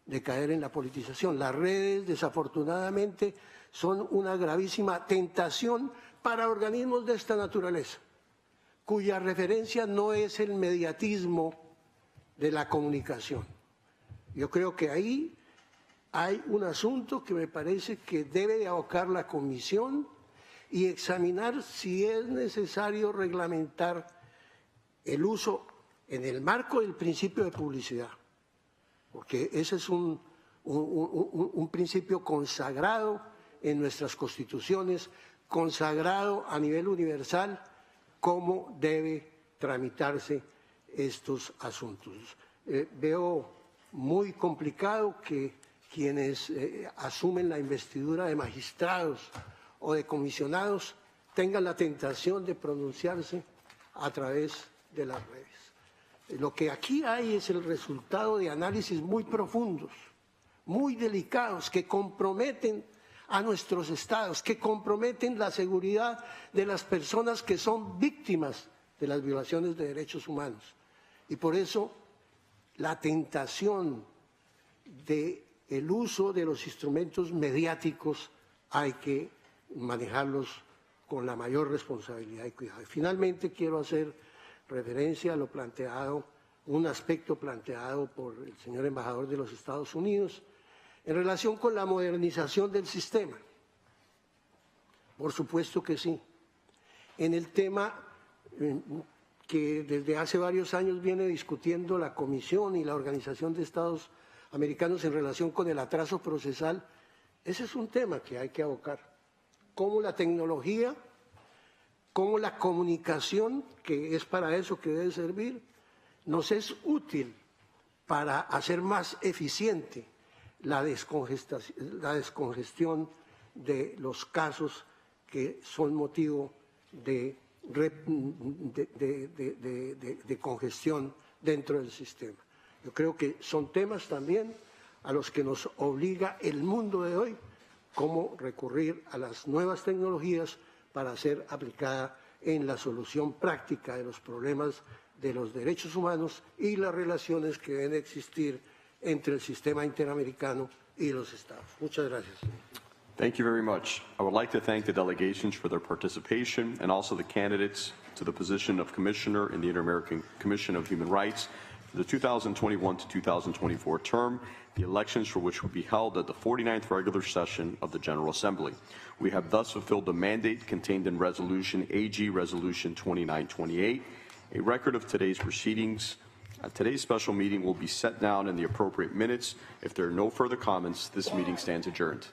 de caer en la politización. Las redes, desafortunadamente, son una gravísima tentación para organismos de esta naturaleza, cuya referencia no es el mediatismo de la comunicación. Yo creo que ahí hay un asunto que me parece que debe de abocar la Comisión y examinar si es necesario reglamentar el uso en el marco del principio de publicidad, porque ese es un principio consagrado en nuestras constituciones, consagrado a nivel universal, cómo debe tramitarse estos asuntos. Veo muy complicado que quienes asumen la investidura de magistrados o de comisionados tengan la tentación de pronunciarse a través de las redes. Lo que aquí hay es el resultado de análisis muy profundos, muy delicados, que comprometen a nuestros estados, que comprometen la seguridad de las personas que son víctimas de las violaciones de derechos humanos. Y por eso la tentación del uso de los instrumentos mediáticos hay que manejarlos con la mayor responsabilidad y cuidado. Y finalmente quiero hacer referencia a lo planteado, un aspecto planteado por el señor embajador de los Estados Unidos en relación con la modernización del sistema. Por supuesto que sí. En el tema que desde hace varios años viene discutiendo la Comisión y la Organización de Estados Americanos en relación con el atraso procesal, ese es un tema que hay que abocar. Cómo la tecnología, cómo la comunicación, que es para eso que debe servir, nos es útil para hacer más eficiente la descongestión de los casos que son motivo de congestión dentro del sistema. Yo creo que son temas también a los que nos obliga el mundo de hoy, cómo recurrir a las nuevas tecnologías para ser aplicada en la solución práctica de los problemas de los derechos humanos y las relaciones que deben existir entre el sistema interamericano y los estados. Muchas gracias. Thank you very much. I would like to thank the delegations for their participation and also the candidates to the position of Commissioner in the Inter-American Commission of Human Rights for the 2021 to 2024 term, the elections for which will be held at the 49th regular session of the General Assembly. We have thus fulfilled the mandate contained in Resolution AG Resolution 2928. A record of today's proceedings. Today's special meeting will be set down in the appropriate minutes. If there are no further comments, this meeting stands adjourned.